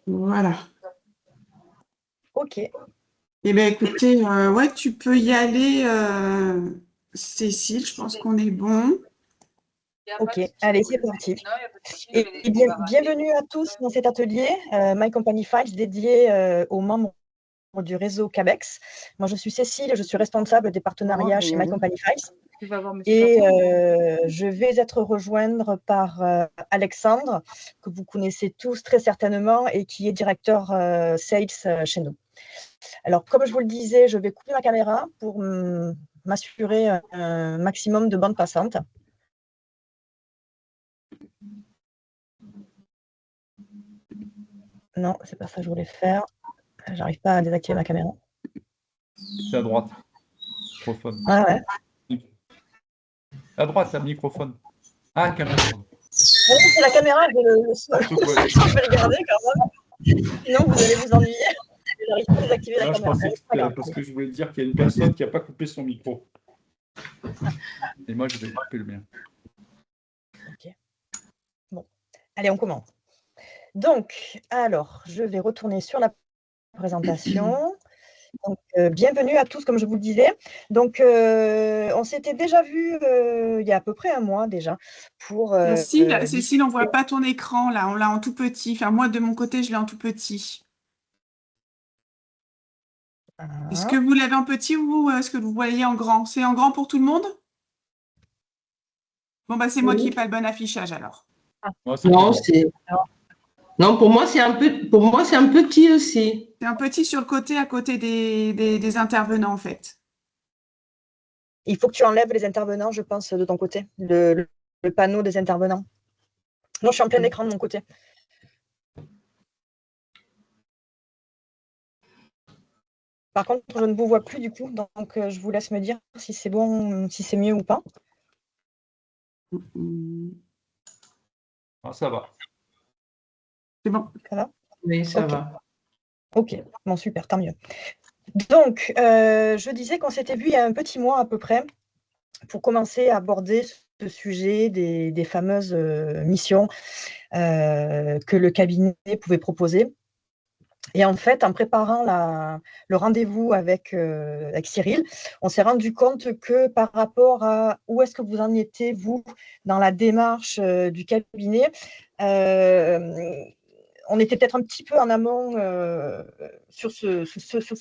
Voilà. Ok. Eh bien, écoutez, ouais, tu peux y aller, Cécile, je pense qu'on est bon. Ok, allez, c'est parti. Et bienvenue à tous dans cet atelier My Company Files dédié aux membres du réseau CABEX. Moi, je suis Cécile, je suis responsable des partenariats chez My Company Files. Et je vais être rejoindre par Alexandre, que vous connaissez tous très certainement et qui est directeur Sales chez nous. Alors, comme je vous le disais, je vais couper ma caméra pour m'assurer un maximum de bande passante. Non, c'est pas ça que je voulais faire. J'arrive pas à désactiver ma caméra. C'est à droite. Microphone. Ah ouais. À droite, c'est un microphone. Ah, caméra. Oui, c'est la caméra, le son, je vais le garder quand même. Sinon, vous allez vous ennuyer. Je n'arrive pas à désactiver la Je caméra. pensais que c'était parce que je voulais dire qu'il y a une personne qui n'a pas coupé son micro. Et moi, je vais couper le mien. Ok. Bon, allez, on commence. Donc, alors, je vais retourner sur la présentation. Donc, bienvenue à tous, comme je vous le disais. Donc, on s'était déjà vu il y a à peu près un mois déjà. Pour, Cécile, on ne voit pas ton écran, là, on l'a en tout petit. Enfin, moi, de mon côté, je l'ai en tout petit. Est-ce que vous l'avez en petit ou est-ce que vous voyez en grand? C'est en grand pour tout le monde? Bon, bah, c'est moi qui n'ai pas le bon affichage, alors. Non, pour moi, c'est un petit aussi. C'est un petit sur le côté, à côté des intervenants, en fait. Il faut que tu enlèves les intervenants, je pense, de ton côté, le panneau des intervenants. Non, je suis en plein écran de mon côté. Par contre, je ne vous vois plus du coup, donc je vous laisse me dire si c'est bon, si c'est mieux ou pas. Ah, ça va. C'est bon. Ça va? Oui, ça va. Ok, bon, super, tant mieux. Donc, je disais qu'on s'était vu il y a un petit mois à peu près pour commencer à aborder ce sujet des fameuses missions que le cabinet pouvait proposer. Et en fait, en préparant le rendez-vous avec Cyril, on s'est rendu compte que par rapport à où est-ce que vous en étiez, vous, dans la démarche du cabinet, on était peut-être un petit peu en amont sur ce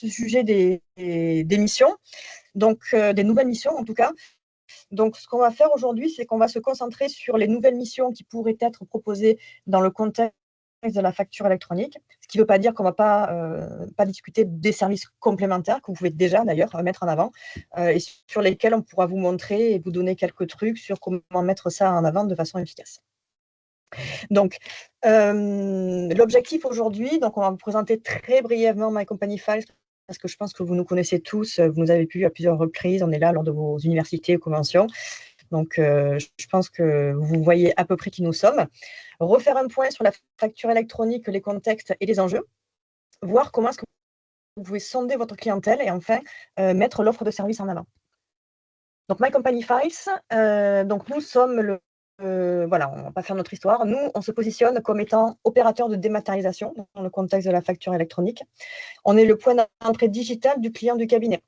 sujet des missions, donc des nouvelles missions en tout cas. Donc, ce qu'on va faire aujourd'hui, c'est qu'on va se concentrer sur les nouvelles missions qui pourraient être proposées dans le contexte de la facture électronique, ce qui ne veut pas dire qu'on ne va pas discuter des services complémentaires que vous pouvez déjà d'ailleurs mettre en avant et sur lesquels on pourra vous montrer et vous donner quelques trucs sur comment mettre ça en avant de façon efficace. Donc, l'objectif aujourd'hui, donc on va vous présenter très brièvement My Company Files parce que je pense que vous nous connaissez tous, vous nous avez vu à plusieurs reprises, on est là lors de vos universités ou conventions. Donc, je pense que vous voyez à peu près qui nous sommes. Refaire un point sur la facture électronique, les contextes et les enjeux. Voir comment est-ce que vous pouvez sonder votre clientèle et enfin mettre l'offre de service en avant. Donc, My Company Files, donc nous sommes voilà, on ne va pas faire notre histoire. Nous, on se positionne comme étant opérateur de dématérialisation dans le contexte de la facture électronique. On est le point d'entrée digital du client du cabinet.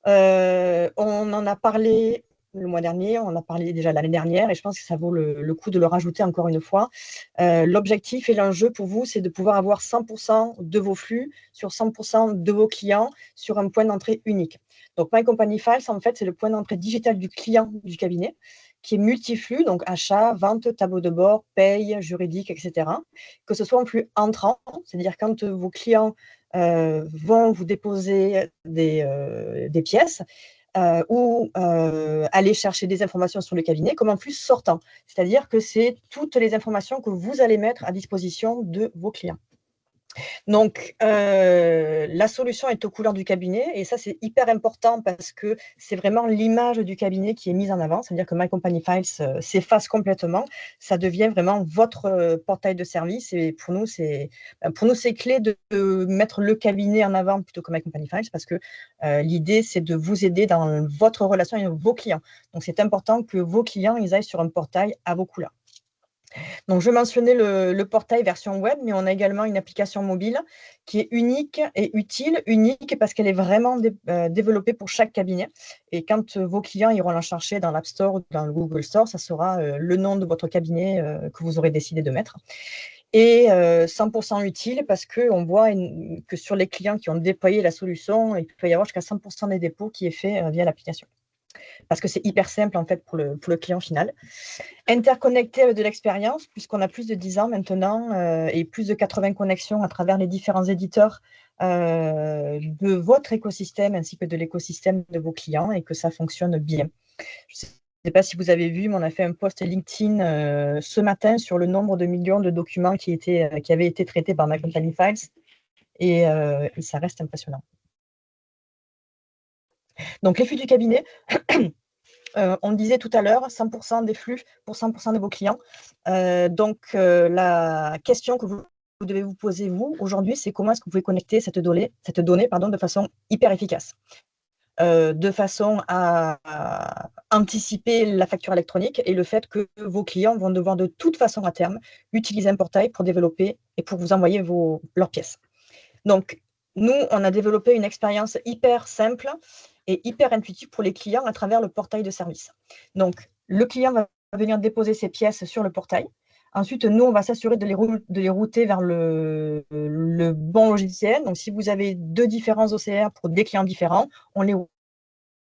On en a parlé le mois dernier, on en a parlé déjà l'année dernière et je pense que ça vaut le coup de le rajouter encore une fois. L'objectif et l'enjeu pour vous, c'est de pouvoir avoir 100% de vos flux sur 100% de vos clients sur un point d'entrée unique. Donc, My Company Files, en fait, c'est le point d'entrée digital du client du cabinet qui est multiflux, donc achat, vente, tableau de bord, paye, juridique, etc. Que ce soit en flux entrant, c'est-à-dire quand vos clients vont vous déposer des pièces ou aller chercher des informations sur le cabinet, comme en flux sortant. C'est-à-dire que c'est toutes les informations que vous allez mettre à disposition de vos clients. Donc, la solution est aux couleurs du cabinet et ça, c'est hyper important parce que c'est vraiment l'image du cabinet qui est mise en avant. C'est-à-dire que My Company Files s'efface complètement. Ça devient vraiment votre portail de service et pour nous, c'est clé de mettre le cabinet en avant plutôt que My Company Files parce que l'idée, c'est de vous aider dans votre relation avec vos clients. Donc, c'est important que vos clients, ils aillent sur un portail à vos couleurs. Donc, je mentionnais le portail version web, mais on a également une application mobile qui est unique et utile. Unique parce qu'elle est vraiment développée pour chaque cabinet. Et quand vos clients iront la chercher dans l'App Store ou dans le Google Store, ça sera le nom de votre cabinet que vous aurez décidé de mettre. Et 100% utile parce qu'on voit que sur les clients qui ont déployé la solution, il peut y avoir jusqu'à 100% des dépôts qui est fait via l'application. Parce que c'est hyper simple en fait pour le client final. Interconnecté avec de l'expérience, puisqu'on a plus de 10 ans maintenant et plus de 80 connexions à travers les différents éditeurs de votre écosystème ainsi que de l'écosystème de vos clients et que ça fonctionne bien. Je ne sais pas si vous avez vu, mais on a fait un post LinkedIn ce matin sur le nombre de millions de documents qui avaient été traités par My Company Files et ça reste impressionnant. Donc, les flux du cabinet, on le disait tout à l'heure, 100% des flux pour 100% de vos clients. Donc, la question que vous devez vous poser, vous, aujourd'hui, c'est comment est-ce que vous pouvez connecter cette donnée de façon hyper efficace, de façon à anticiper la facture électronique et le fait que vos clients vont devoir de toute façon à terme utiliser un portail pour développer et pour vous envoyer leurs pièces. Donc, nous, on a développé une expérience hyper simple et hyper intuitive pour les clients à travers le portail de service. Donc, le client va venir déposer ses pièces sur le portail. Ensuite, nous, on va s'assurer de les router vers le bon logiciel. Donc, si vous avez 2 différents OCR pour des clients différents, on les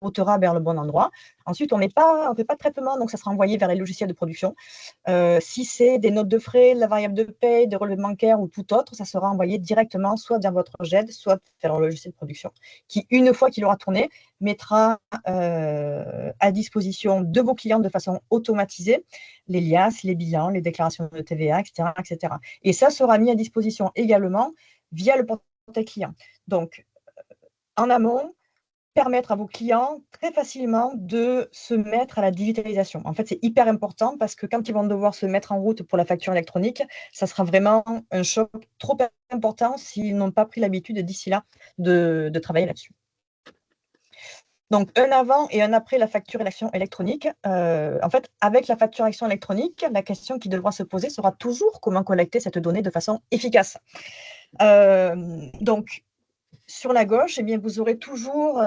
routera vers le bon endroit. Ensuite, on ne fait pas de traitement, donc ça sera envoyé vers les logiciels de production. Si c'est des notes de frais, de la variable de paye, des relevés bancaires ou tout autre, ça sera envoyé directement soit vers votre GED, soit vers le logiciel de production, qui, une fois qu'il aura tourné, mettra à disposition de vos clients de façon automatisée les liasses, les bilans, les déclarations de TVA, etc., etc. Et ça sera mis à disposition également via le portail client. Donc, en amont, permettre à vos clients très facilement de se mettre à la digitalisation. En fait, c'est hyper important parce que quand ils vont devoir se mettre en route pour la facture électronique, ça sera vraiment un choc trop important s'ils n'ont pas pris l'habitude d'ici là de travailler là-dessus. Donc, un avant et un après la facturation électronique. En fait, avec la facturation électronique, la question qui devra se poser sera toujours comment collecter cette donnée de façon efficace. Donc, sur la gauche, eh bien, vous aurez toujours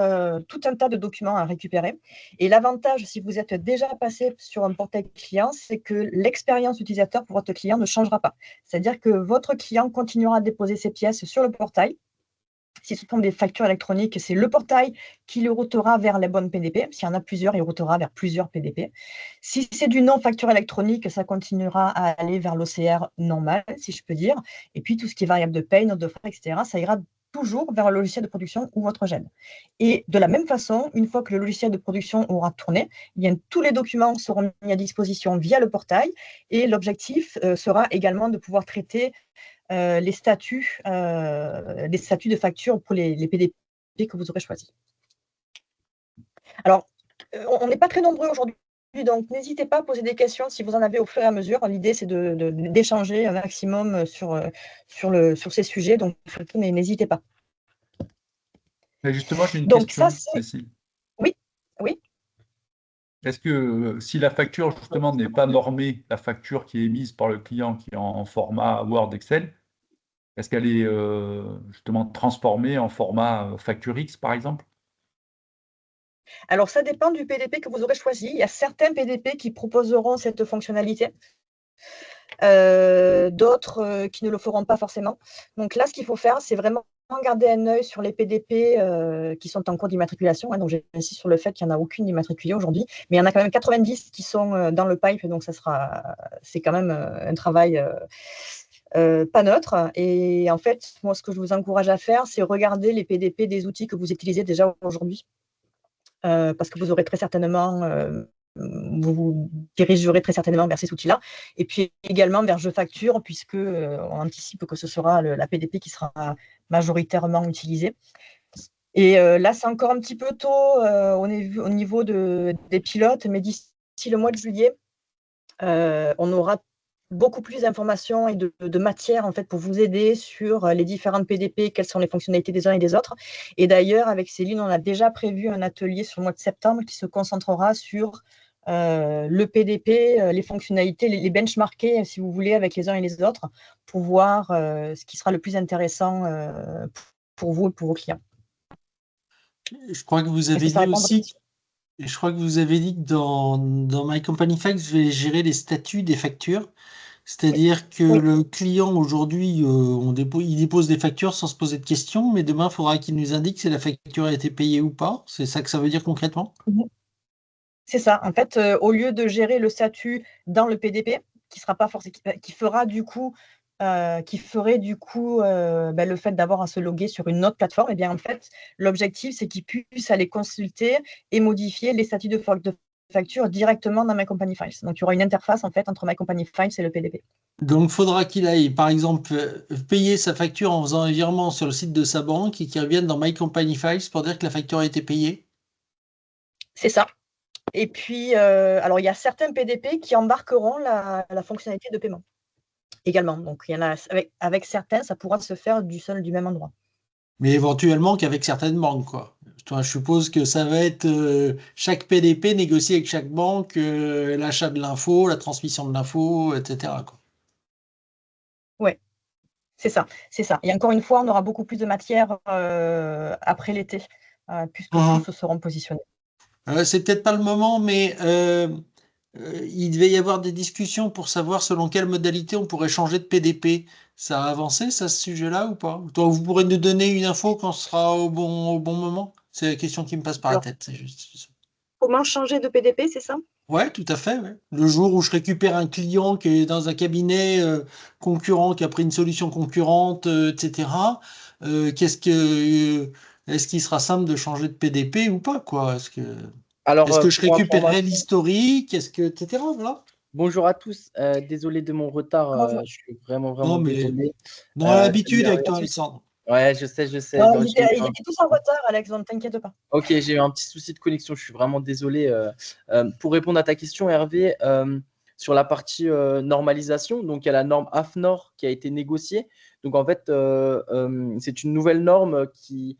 tout un tas de documents à récupérer. Et l'avantage, si vous êtes déjà passé sur un portail client, c'est que l'expérience utilisateur pour votre client ne changera pas. C'est-à-dire que votre client continuera à déposer ses pièces sur le portail. Si ce sont des factures électroniques, c'est le portail qui le routera vers les bonnes PDP. S'il y en a plusieurs, il routera vers plusieurs PDP. Si c'est du non-facture électronique, ça continuera à aller vers l'OCR normal, si je peux dire. Et puis, tout ce qui est variable de paye, note de frais, etc., ça ira toujours vers le logiciel de production ou votre GED. Et de la même façon, une fois que le logiciel de production aura tourné, eh bien, tous les documents seront mis à disposition via le portail. Et l'objectif sera également de pouvoir traiter les statuts de facture pour les PDP que vous aurez choisis. Alors, on n'est pas très nombreux aujourd'hui, donc n'hésitez pas à poser des questions si vous en avez au fur et à mesure. L'idée, c'est d'échanger un maximum sur ces sujets, donc surtout, n'hésitez pas. Et justement, j'ai une Donc, question, ça, Cécile. Oui. Est-ce que si la facture, justement, n'est pas normée, la facture qui est émise par le client, qui est en format Word, Excel, est-ce qu'elle est justement transformée en format facture X, par exemple? Alors, ça dépend du PDP que vous aurez choisi. Il y a certains PDP qui proposeront cette fonctionnalité, d'autres qui ne le feront pas forcément. Donc là, ce qu'il faut faire, c'est vraiment garder un œil sur les PDP qui sont en cours d'immatriculation. Donc, j'insiste sur le fait qu'il n'y en a aucune immatriculée aujourd'hui, mais il y en a quand même 90 qui sont dans le pipe, donc c'est quand même un travail pas neutre. Et en fait, moi, ce que je vous encourage à faire, c'est regarder les PDP des outils que vous utilisez déjà aujourd'hui. Parce que vous aurez très certainement vous vous dirigerez très certainement vers ces outils-là. Et puis également vers Je Facture, puisque on anticipe que ce sera la PDP qui sera majoritairement utilisée. Et là, c'est encore un petit peu tôt au niveau des pilotes, mais d'ici le mois de juillet, on aura beaucoup plus d'informations et de matière en fait pour vous aider sur les différentes PDP, quelles sont les fonctionnalités des uns et des autres. Et d'ailleurs, avec Céline, on a déjà prévu un atelier sur le mois de septembre qui se concentrera sur le PDP, les fonctionnalités, les benchmarker, si vous voulez, avec les uns et les autres, pour voir ce qui sera le plus intéressant pour vous et pour vos clients. Je crois que vous Est-ce avez que ça dit répond à votre aussi, question? je crois que vous avez dit que dans My Company Files, je vais gérer les statuts des factures. C'est-à-dire que Oui. le client aujourd'hui, il dépose des factures sans se poser de questions, mais demain, il faudra qu'il nous indique si la facture a été payée ou pas. C'est ça que ça veut dire concrètement? C'est ça. En fait, au lieu de gérer le statut dans le PDP, qui sera pas forcément, qui ferait du coup, le fait d'avoir à se loguer sur une autre plateforme, et bien en fait, l'objectif, c'est qu'il puisse aller consulter et modifier les statuts de facture directement dans My Company Files. Donc, il y aura une interface en fait entre My Company Files et le PDP. Donc, il faudra qu'il aille, par exemple, payer sa facture en faisant un virement sur le site de sa banque et qu'il revienne dans My Company Files pour dire que la facture a été payée. C'est ça. Et puis, alors, il y a certains PDP qui embarqueront la fonctionnalité de paiement également. Donc, il y en a avec certains, ça pourra se faire du même endroit. Mais éventuellement qu'avec certaines banques, quoi. Toi, je suppose que ça va être chaque PDP négocié avec chaque banque, l'achat de l'info, la transmission de l'info, etc., quoi. Ouais, c'est ça, c'est ça. Et encore une fois, on aura beaucoup plus de matière après l'été, puisque Mhm. tous seront positionnés. C'est peut-être pas le moment, mais il devait y avoir des discussions pour savoir selon quelle modalité on pourrait changer de PDP. Ça a avancé, ça, ce sujet-là, ou pas? Toi, vous pourrez nous donner une info quand ce sera au bon moment? C'est la question qui me passe par la Alors, tête. C'est juste ça. comment changer de PDP, c'est ça? Ouais, tout à fait. Ouais. Le jour où je récupère un client qui est dans un cabinet concurrent, qui a pris une solution concurrente, etc., est-ce qu'il sera simple de changer de PDP ou pas, quoi? Alors, Est-ce que je pour récupérerai information, l'historique? Etc. Voilà. bonjour à tous. Désolé de mon retard. Bonjour. Je suis vraiment, Non, vraiment mais désolé. on a Salut l'habitude avec Hervé. toi, Alexandre. Ouais, je sais, je sais. Non, Donc, j'ai eu ils étaient tous en retard, Alex, donc t'inquiète pas. Ok, j'ai eu un petit souci de connexion. Je suis vraiment désolé. Pour répondre à ta question, Hervé, sur la partie normalisation, donc il y a la norme AFNOR qui a été négociée. Donc en fait, c'est une nouvelle norme qui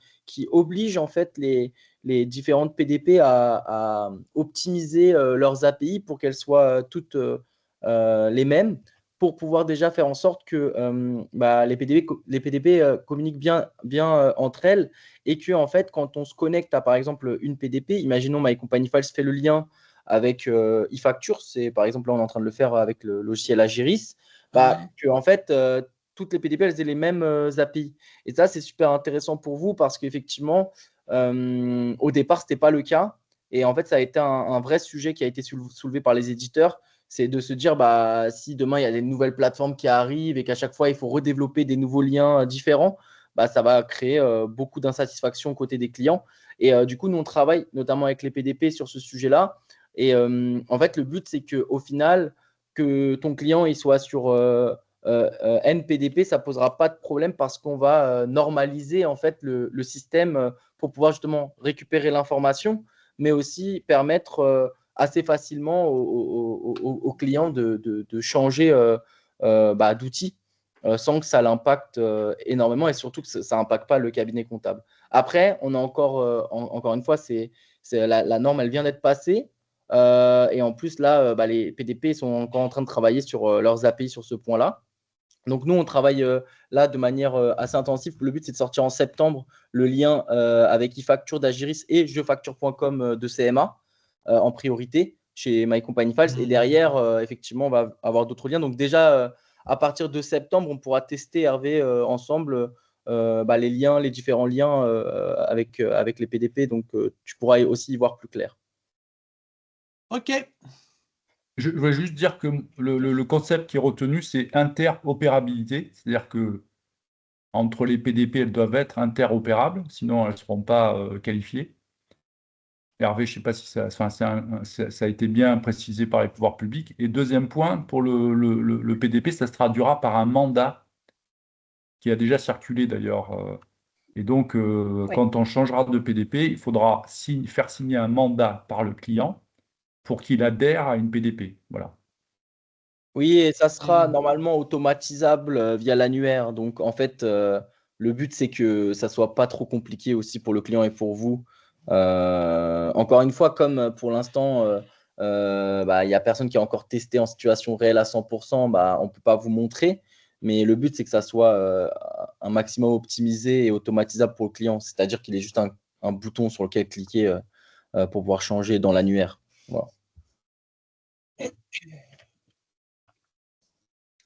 oblige en fait les différentes PDP à optimiser leurs API pour qu'elles soient toutes les mêmes, pour pouvoir déjà faire en sorte que les PDP communiquent bien entre elles, et que en fait, quand on se connecte à par exemple une PDP, imaginons My Company Files fait le lien avec eFacture, c'est par exemple là on est en train de le faire avec le logiciel Agiris, Ouais. que en fait toutes les PDP elles aient les mêmes API. Et ça c'est super intéressant pour vous parce qu'effectivement au départ c'était pas le cas, et en fait ça a été un vrai sujet qui a été soulevé par les éditeurs. C'est de se dire, si demain il y a des nouvelles plateformes qui arrivent et qu'à chaque fois il faut redévelopper des nouveaux liens différents, ça va créer beaucoup d'insatisfaction côté des clients. Et du coup, nous, on travaille notamment avec les PDP sur ce sujet-là. Et en fait, le but, c'est qu'au final, que ton client il soit sur NPDP, ça ne posera pas de problème parce qu'on va normaliser en fait le système pour pouvoir justement récupérer l'information, mais aussi permettre assez facilement aux clients de changer d'outil sans que ça l'impacte énormément, et surtout que ça n'impacte pas le cabinet comptable. Après, on a encore une fois, la norme, elle vient d'être passée. Et en plus, là, les PDP sont encore en train de travailler sur leurs API sur ce point-là. Donc, nous, on travaille là de manière assez intensive. Le but, c'est de sortir en septembre le lien avec eFacture d'Agiris et jefacture.com de CMA en priorité chez My Company Files. Et derrière, effectivement, on va avoir d'autres liens. Donc, déjà, à partir de septembre, on pourra tester, Hervé, ensemble les liens, les différents liens avec les PDP. Donc, tu pourras aussi y voir plus clair. Ok. Je voulais juste dire que le concept qui est retenu, c'est interopérabilité. C'est-à-dire que entre les PDP, elles doivent être interopérables, sinon elles ne seront pas qualifiées. Hervé, je ne sais pas si ça, enfin, ça a été bien précisé par les pouvoirs publics. Et deuxième point, pour le PDP, ça se traduira par un mandat qui a déjà circulé d'ailleurs. Et donc, Oui. quand on changera de PDP, il faudra faire signer un mandat par le client pour qu'il adhère à une PDP. Voilà. Oui, et ça sera normalement automatisable via l'annuaire. Donc, en fait, le but, c'est que ça soit pas trop compliqué aussi pour le client et pour vous. Encore une fois, comme pour l'instant, il n'y a personne qui a encore testé en situation réelle à 100%, on ne peut pas vous montrer. Mais le but, c'est que ça soit un maximum optimisé et automatisable pour le client. C'est-à-dire qu'il ait juste un bouton sur lequel cliquer pour pouvoir changer dans l'annuaire. Voilà.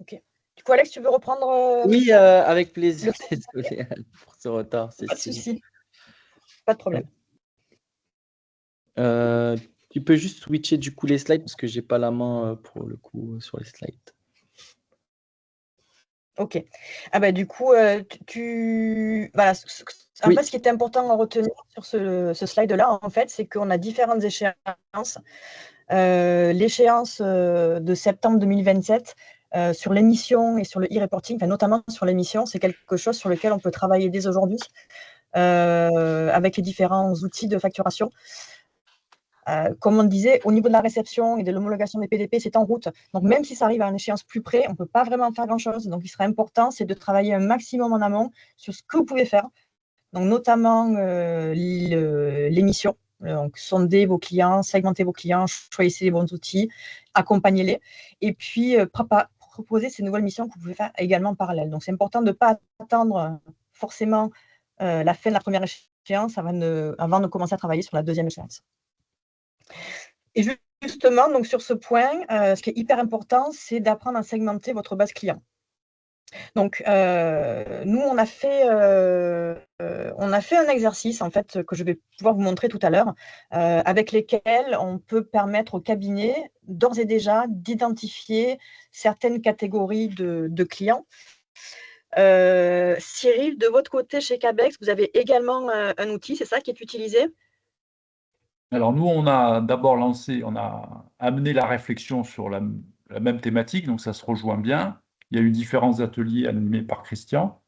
Ok. Du coup, Alex, tu veux reprendre Oui, avec plaisir. le- Désolé pour ce retard. Pas de souci. Pas de problème. Tu peux juste switcher du coup les slides parce que j'ai pas la main pour le coup sur les slides. Ok. Du coup, voilà, Oui. ce qui était important à retenir sur ce slide-là, en fait, c'est qu'on a différentes échéances. L'échéance de septembre 2027 sur l'émission et sur le e-reporting, notamment sur l'émission, c'est quelque chose sur lequel on peut travailler dès aujourd'hui avec les différents outils de facturation. Comme on disait, au niveau de la réception et de l'homologation des PDP, c'est en route. Donc, même si ça arrive à une échéance plus près, on ne peut pas vraiment faire grand-chose. Donc, il serait important, c'est de travailler un maximum en amont sur ce que vous pouvez faire. Donc, notamment l'émission. Donc, sondez vos clients, segmentez vos clients, choisissez les bons outils, accompagnez-les. Et puis, proposer ces nouvelles missions que vous pouvez faire également en parallèle. Donc, c'est important de ne pas attendre forcément la fin de la première échéance avant de commencer à travailler sur la deuxième échéance. Et justement, donc sur ce point, ce qui est hyper important, c'est d'apprendre à segmenter votre base client. Donc, nous, on a fait un exercice, en fait, que je vais pouvoir vous montrer tout à l'heure, avec lesquels on peut permettre au cabinet, d'ores et déjà, d'identifier certaines catégories de clients. Cyril, de votre côté, chez Cabex, vous avez également un outil, c'est ça qui est utilisé? Alors nous, on a d'abord on a amené la réflexion sur la même thématique, donc ça se rejoint bien. Il y a eu différents ateliers animés par Christian.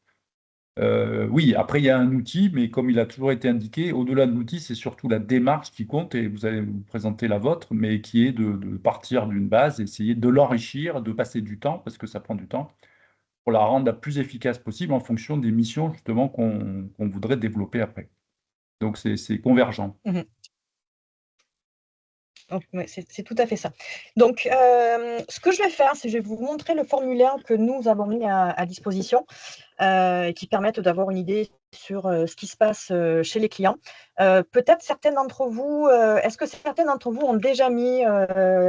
Oui, après, il y a un outil, mais comme il a toujours été indiqué, au-delà de l'outil, c'est surtout la démarche qui compte, et vous allez vous présenter la vôtre, mais qui est de partir d'une base, essayer de l'enrichir, de passer du temps, parce que ça prend du temps, pour la rendre la plus efficace possible en fonction des missions, justement, qu'on voudrait développer après. Donc, c'est convergent. Ouais, c'est tout à fait ça. Donc, ce que je vais faire, c'est que je vais vous montrer le formulaire que nous avons mis à disposition et qui permettent d'avoir une idée sur ce qui se passe chez les clients. Peut-être certaines d'entre vous, est-ce que certains d'entre vous ont déjà mis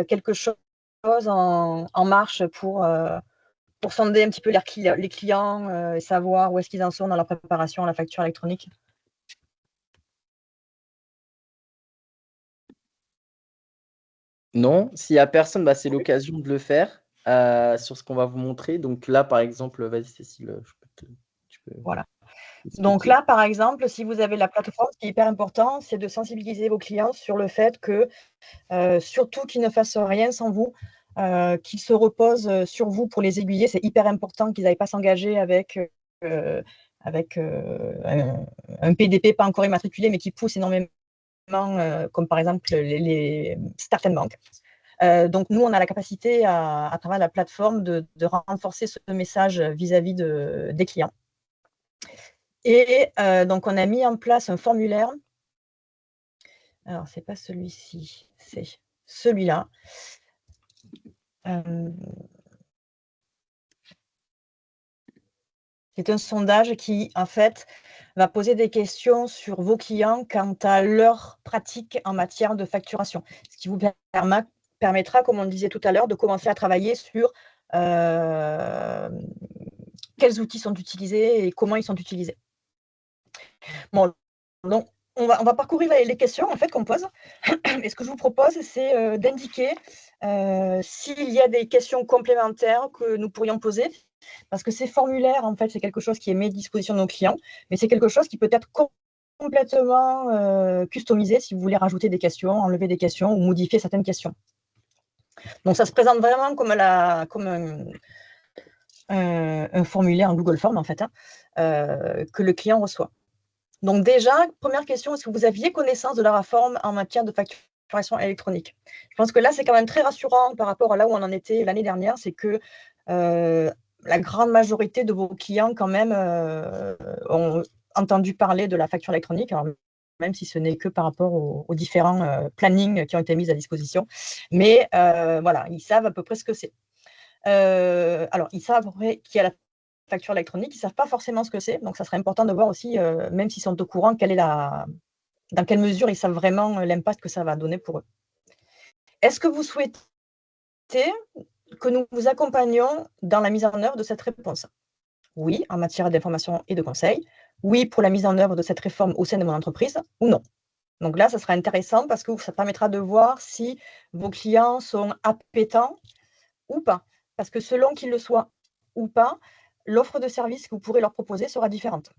quelque chose en marche pour sonder un petit peu les clients et savoir où est-ce qu'ils en sont dans la préparation à la facture électronique? Non, s'il n'y a personne, c'est l'occasion de le faire sur ce qu'on va vous montrer. Donc là, par exemple, vas-y Cécile, tu peux Voilà. expliquer. Donc là, par exemple, si vous avez la plateforme, ce qui est hyper important, c'est de sensibiliser vos clients sur le fait que, surtout qu'ils ne fassent rien sans vous, qu'ils se reposent sur vous pour les aiguiller. C'est hyper important qu'ils n'aillent pas s'engager avec un PDP pas encore immatriculé, mais qui pousse énormément, comme par exemple certaines banques. Donc, nous, on a la capacité, à travers la plateforme, de renforcer ce message vis-à-vis des clients. Et donc, on a mis en place un formulaire. Alors, ce n'est pas celui-ci, c'est celui-là. C'est un sondage qui, en fait, va poser des questions sur vos clients quant à leur pratique en matière de facturation. Ce qui vous permettra, comme on le disait tout à l'heure, de commencer à travailler sur quels outils sont utilisés et comment ils sont utilisés. Bon, donc, on va parcourir les questions en fait, qu'on pose. Et ce que je vous propose, c'est d'indiquer s'il y a des questions complémentaires que nous pourrions poser. Parce que ces formulaires, en fait, c'est quelque chose qui est mis à disposition de nos clients, mais c'est quelque chose qui peut être complètement customisé si vous voulez rajouter des questions, enlever des questions ou modifier certaines questions. Donc, ça se présente vraiment comme un formulaire en Google Form, en fait, que le client reçoit. Donc déjà, première question, est-ce que vous aviez connaissance de la réforme en matière de facturation électronique? Je pense que là, c'est quand même très rassurant par rapport à là où on en était l'année dernière, c'est que la grande majorité de vos clients, quand même, ont entendu parler de la facture électronique, alors même si ce n'est que par rapport aux différents plannings qui ont été mis à disposition. Mais voilà, ils savent à peu près ce que c'est. Alors, ils savent à peu près qu'il y a la facture électronique, ils ne savent pas forcément ce que c'est. Donc, ça serait important de voir aussi, même s'ils sont au courant, dans quelle mesure ils savent vraiment l'impact que ça va donner pour eux. Est-ce que vous souhaitez que nous vous accompagnions dans la mise en œuvre de cette réponse? Oui, en matière d'information et de conseil. Oui, pour la mise en œuvre de cette réforme au sein de mon entreprise, ou non. Donc là, ça sera intéressant parce que ça permettra de voir si vos clients sont appétents ou pas. Parce que selon qu'ils le soient ou pas, l'offre de service que vous pourrez leur proposer sera différente.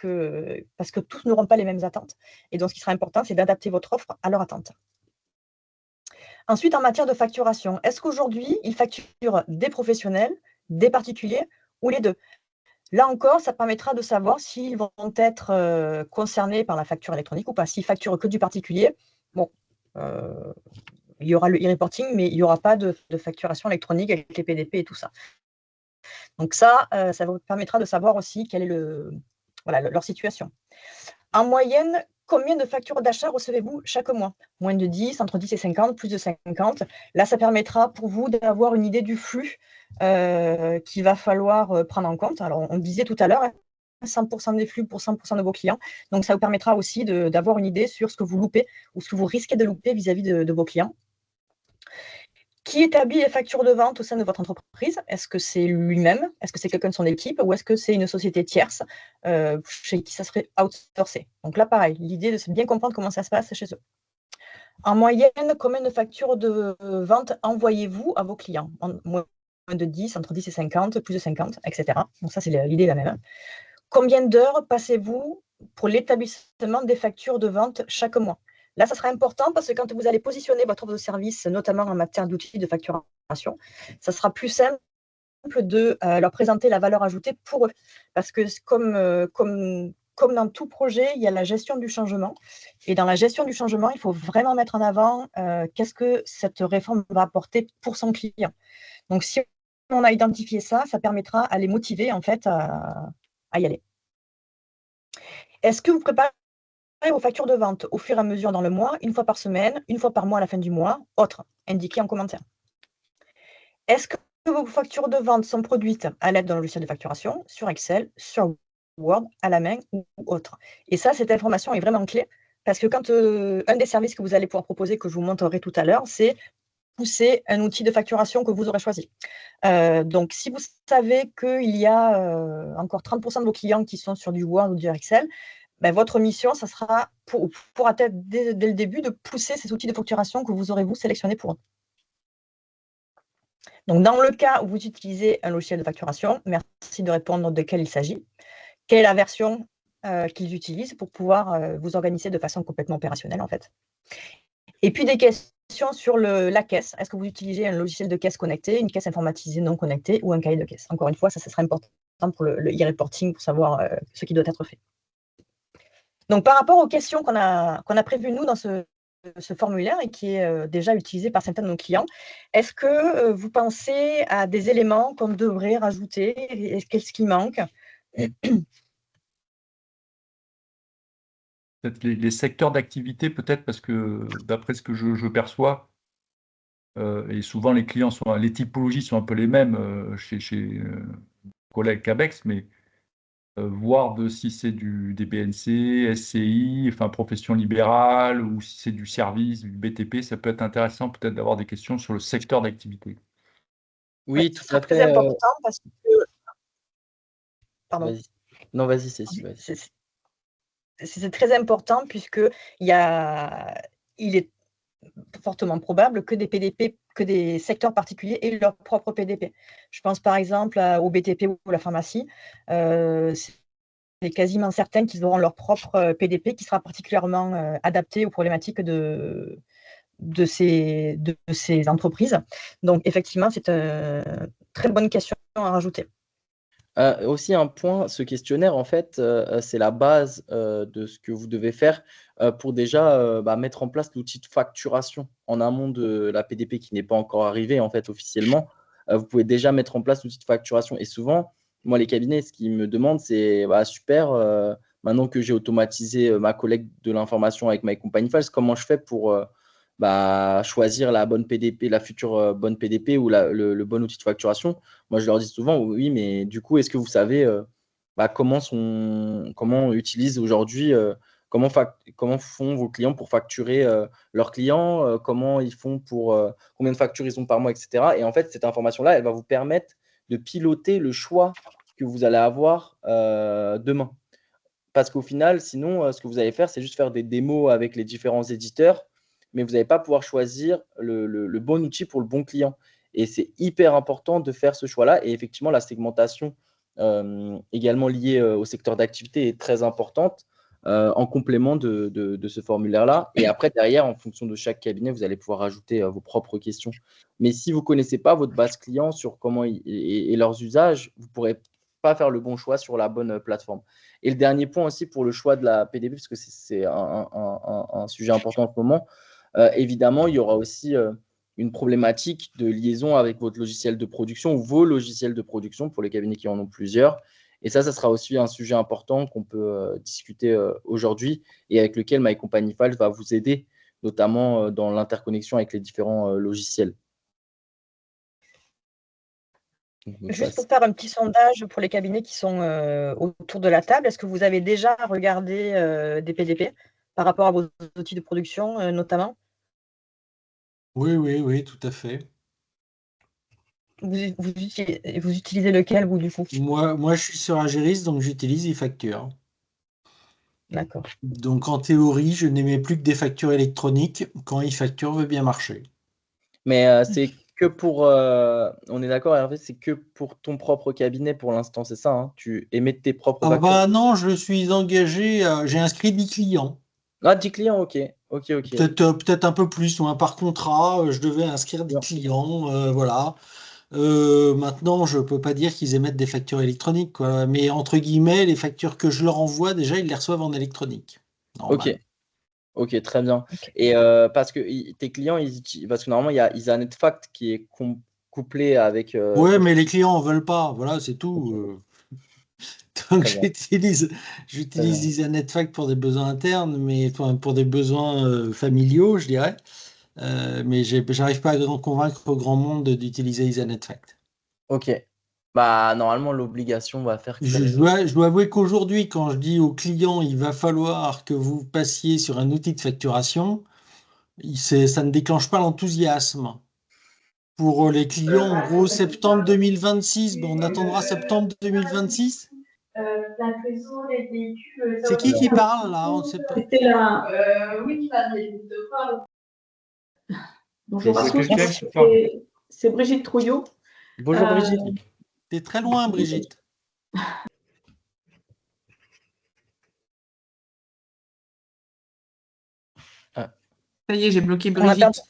Parce que tous n'auront pas les mêmes attentes. Et donc, ce qui sera important, c'est d'adapter votre offre à leur attente. Ensuite, en matière de facturation, est-ce qu'aujourd'hui, ils facturent des professionnels, des particuliers ou les deux? Là encore, ça permettra de savoir s'ils vont être concernés par la facture électronique ou pas. S'ils facturent que du particulier, bon, il y aura le e-reporting, mais il n'y aura pas de facturation électronique avec les PDP et tout ça. Donc ça vous permettra de savoir aussi quelle est leur situation. En moyenne, combien de factures d'achat recevez-vous chaque mois? Moins de 10, entre 10 et 50, plus de 50. Là, ça permettra pour vous d'avoir une idée du flux qu'il va falloir prendre en compte. Alors, on disait tout à l'heure, 100% des flux pour 100% de vos clients. Donc, ça vous permettra aussi d'avoir une idée sur ce que vous loupez ou ce que vous risquez de louper vis-à-vis de vos clients. Qui établit les factures de vente au sein de votre entreprise? Est-ce que c'est lui-même? Est-ce que c'est quelqu'un de son équipe? Ou est-ce que c'est une société tierce chez qui ça serait outsourcé? Donc là, pareil, l'idée de bien comprendre comment ça se passe chez eux. En moyenne, combien de factures de vente envoyez-vous à vos clients? Moins de 10, entre 10 et 50, plus de 50, etc. Donc ça, c'est l'idée la même. Combien d'heures passez-vous pour l'établissement des factures de vente chaque mois? Là, ça sera important parce que quand vous allez positionner votre offre de service, notamment en matière d'outils de facturation, ça sera plus simple de leur présenter la valeur ajoutée pour eux. Parce que comme dans tout projet, il y a la gestion du changement. Et dans la gestion du changement, il faut vraiment mettre en avant qu'est-ce que cette réforme va apporter pour son client. Donc, si on a identifié ça, ça permettra à les motiver en fait à y aller. Est-ce que vous préparez vos factures de vente au fur et à mesure dans le mois, une fois par semaine, une fois par mois à la fin du mois, autre, indiqué en commentaire? Est-ce que vos factures de vente sont produites à l'aide d'un logiciel de facturation, sur Excel, sur Word, à la main ou autre? Et ça, cette information est vraiment clé parce que quand un des services que vous allez pouvoir proposer, que je vous montrerai tout à l'heure, c'est pousser un outil de facturation que vous aurez choisi. Donc, si vous savez qu'il y a encore 30% de vos clients qui sont sur du Word ou du Excel, ben, votre mission, ça sera pourra être dès le début de pousser ces outils de facturation que vous aurez vous sélectionnés pour eux. Donc, dans le cas où vous utilisez un logiciel de facturation, merci de répondre de quel il s'agit. Quelle est la version qu'ils utilisent pour pouvoir vous organiser de façon complètement opérationnelle, en fait. Et puis, des questions sur la caisse. Est-ce que vous utilisez un logiciel de caisse connecté, une caisse informatisée non connectée ou un cahier de caisse? Encore une fois, ça sera important pour le e-reporting, pour savoir ce qui doit être fait. Donc, par rapport aux questions qu'on a prévues, nous, dans ce formulaire et qui est déjà utilisé par certains de nos clients, est-ce que vous pensez à des éléments qu'on devrait rajouter? Qu'est-ce qui manque? Peut-être les secteurs d'activité, peut-être, parce que d'après ce que je perçois, et souvent les clients les typologies sont un peu les mêmes chez collègues Cabex, mais voir si c'est des BNC, SCI, enfin profession libérale, ou si c'est du service, du BTP, ça peut être intéressant peut-être d'avoir des questions sur le secteur d'activité. Oui, tout à C'est très fait. important parce que… Pardon. Vas-y. Non, vas-y, Cécile. Vas-y. C'est très important puisqu'il est fortement probable que des PDP, que des secteurs particuliers aient leur propre PDP. Je pense par exemple au BTP ou à la pharmacie. est quasiment certain qu'ils auront leur propre PDP qui sera particulièrement adapté aux problématiques de ces entreprises. Donc, effectivement, c'est une très bonne question à rajouter. Aussi un point, ce questionnaire, en fait, c'est la base de ce que vous devez faire pour déjà mettre en place l'outil de facturation en amont de la PDP qui n'est pas encore arrivé, en fait, officiellement. Vous pouvez déjà mettre en place l'outil de facturation. Et souvent, moi, les cabinets, ce qu'ils me demandent, c'est super, maintenant que j'ai automatisé ma collecte de l'information avec My Company Files, comment je fais pour choisir la bonne PDP, la future bonne PDP ou le bon outil de facturation? Moi, je leur dis souvent, oui, mais du coup, est-ce que vous savez comment utilisent aujourd'hui, comment font vos clients pour facturer leurs clients, comment ils font pour combien de factures ils ont par mois, etc. Et en fait, cette information-là, elle va vous permettre de piloter le choix que vous allez avoir demain. Parce qu'au final, sinon, ce que vous allez faire, c'est juste faire des démos avec les différents éditeurs, mais vous n'allez pas pouvoir choisir le bon outil pour le bon client. Et c'est hyper important de faire ce choix-là. Et effectivement, la segmentation également liée au secteur d'activité est très importante en complément de ce formulaire-là. Et après, derrière, en fonction de chaque cabinet, vous allez pouvoir ajouter vos propres questions. Mais si vous ne connaissez pas votre base client sur comment et leurs usages, vous ne pourrez pas faire le bon choix sur la bonne plateforme. Et le dernier point aussi pour le choix de la PDP, parce que c'est un sujet important en ce moment, évidemment, il y aura aussi une problématique de liaison avec votre logiciel de production ou vos logiciels de production pour les cabinets qui en ont plusieurs. Et ça sera aussi un sujet important qu'on peut discuter aujourd'hui et avec lequel My Company Files va vous aider, notamment dans l'interconnexion avec les différents logiciels. Juste pour faire un petit sondage pour les cabinets qui sont autour de la table, est-ce que vous avez déjà regardé des PDP par rapport à vos outils de production notamment? Oui, tout à fait. Vous utilisez lequel, vous, du coup? Moi, je suis sur Ageris, donc j'utilise eFacture. D'accord. Donc, en théorie, je n'émets plus que des factures électroniques quand eFacture veut bien marcher. Mais c'est que pour… on est d'accord, Hervé, c'est que pour ton propre cabinet pour l'instant, c'est ça, hein? Tu émets tes propres Ah factures? bah non, je suis engagé, j'ai inscrit 10 clients. Ah, 10 clients, ok. Peut-être un peu plus, par contrat, je devais inscrire 10 Bien. clients, voilà. Maintenant, je peux pas dire qu'ils émettent des factures électroniques, quoi. Mais entre guillemets, les factures que je leur envoie, déjà, ils les reçoivent en électronique. Normal. Ok, très bien. Ok. Et parce que tes clients, parce que normalement, il y a IsaNetFact qui est couplé avec… Ouais, mais les clients en veulent pas, voilà, c'est tout. Donc Très bien. j'utilise IsaNetFact pour des besoins internes, mais pour des besoins familiaux, je dirais. Mais j'arrive pas à convaincre grand monde d'utiliser IsaNetFact. Ok. Bah, normalement, l'obligation va faire que ça… Je dois avouer qu'aujourd'hui, quand je dis aux clients, il va falloir que vous passiez sur un outil de facturation, ça ne déclenche pas l'enthousiasme. Pour les clients, en gros, septembre 2026, ben, on attendra septembre 2026. C'est qui parle là? On ne sait pas. C'était la. Bonjour à tous, c'est Brigitte Trouillot. Bonjour Brigitte. T'es très loin, Brigitte. Ça y est, j'ai bloqué Brigitte.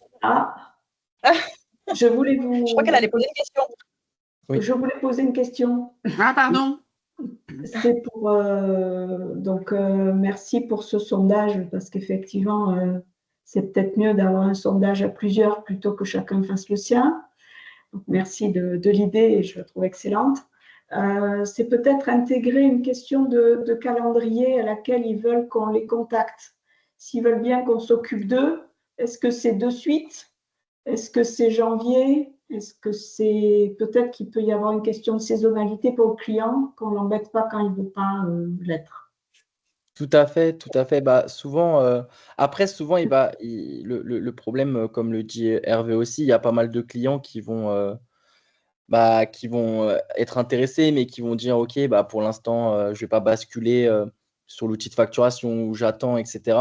Je voulais vous. Je crois qu'elle allait poser une question. Oui. Je voulais poser une question. Ah, pardon. C'est pour. Merci pour ce sondage, parce qu'effectivement, c'est peut-être mieux d'avoir un sondage à plusieurs plutôt que chacun fasse le sien. Donc, merci de l'idée, et je la trouve excellente. C'est peut-être intégrer une question de calendrier à laquelle ils veulent qu'on les contacte. S'ils veulent bien qu'on s'occupe d'eux, est-ce que c'est de suite? Est-ce que c'est janvier? Est-ce que c'est peut-être qu'il peut y avoir une question de saisonnalité pour le client, qu'on ne l'embête pas quand il ne veut pas l'être? Tout à fait, tout à fait. Bah, souvent, après, souvent, le problème, comme le dit Hervé aussi, il y a pas mal de clients qui vont être intéressés, mais qui vont dire, OK, pour l'instant, je ne vais pas basculer sur l'outil de facturation où j'attends, etc.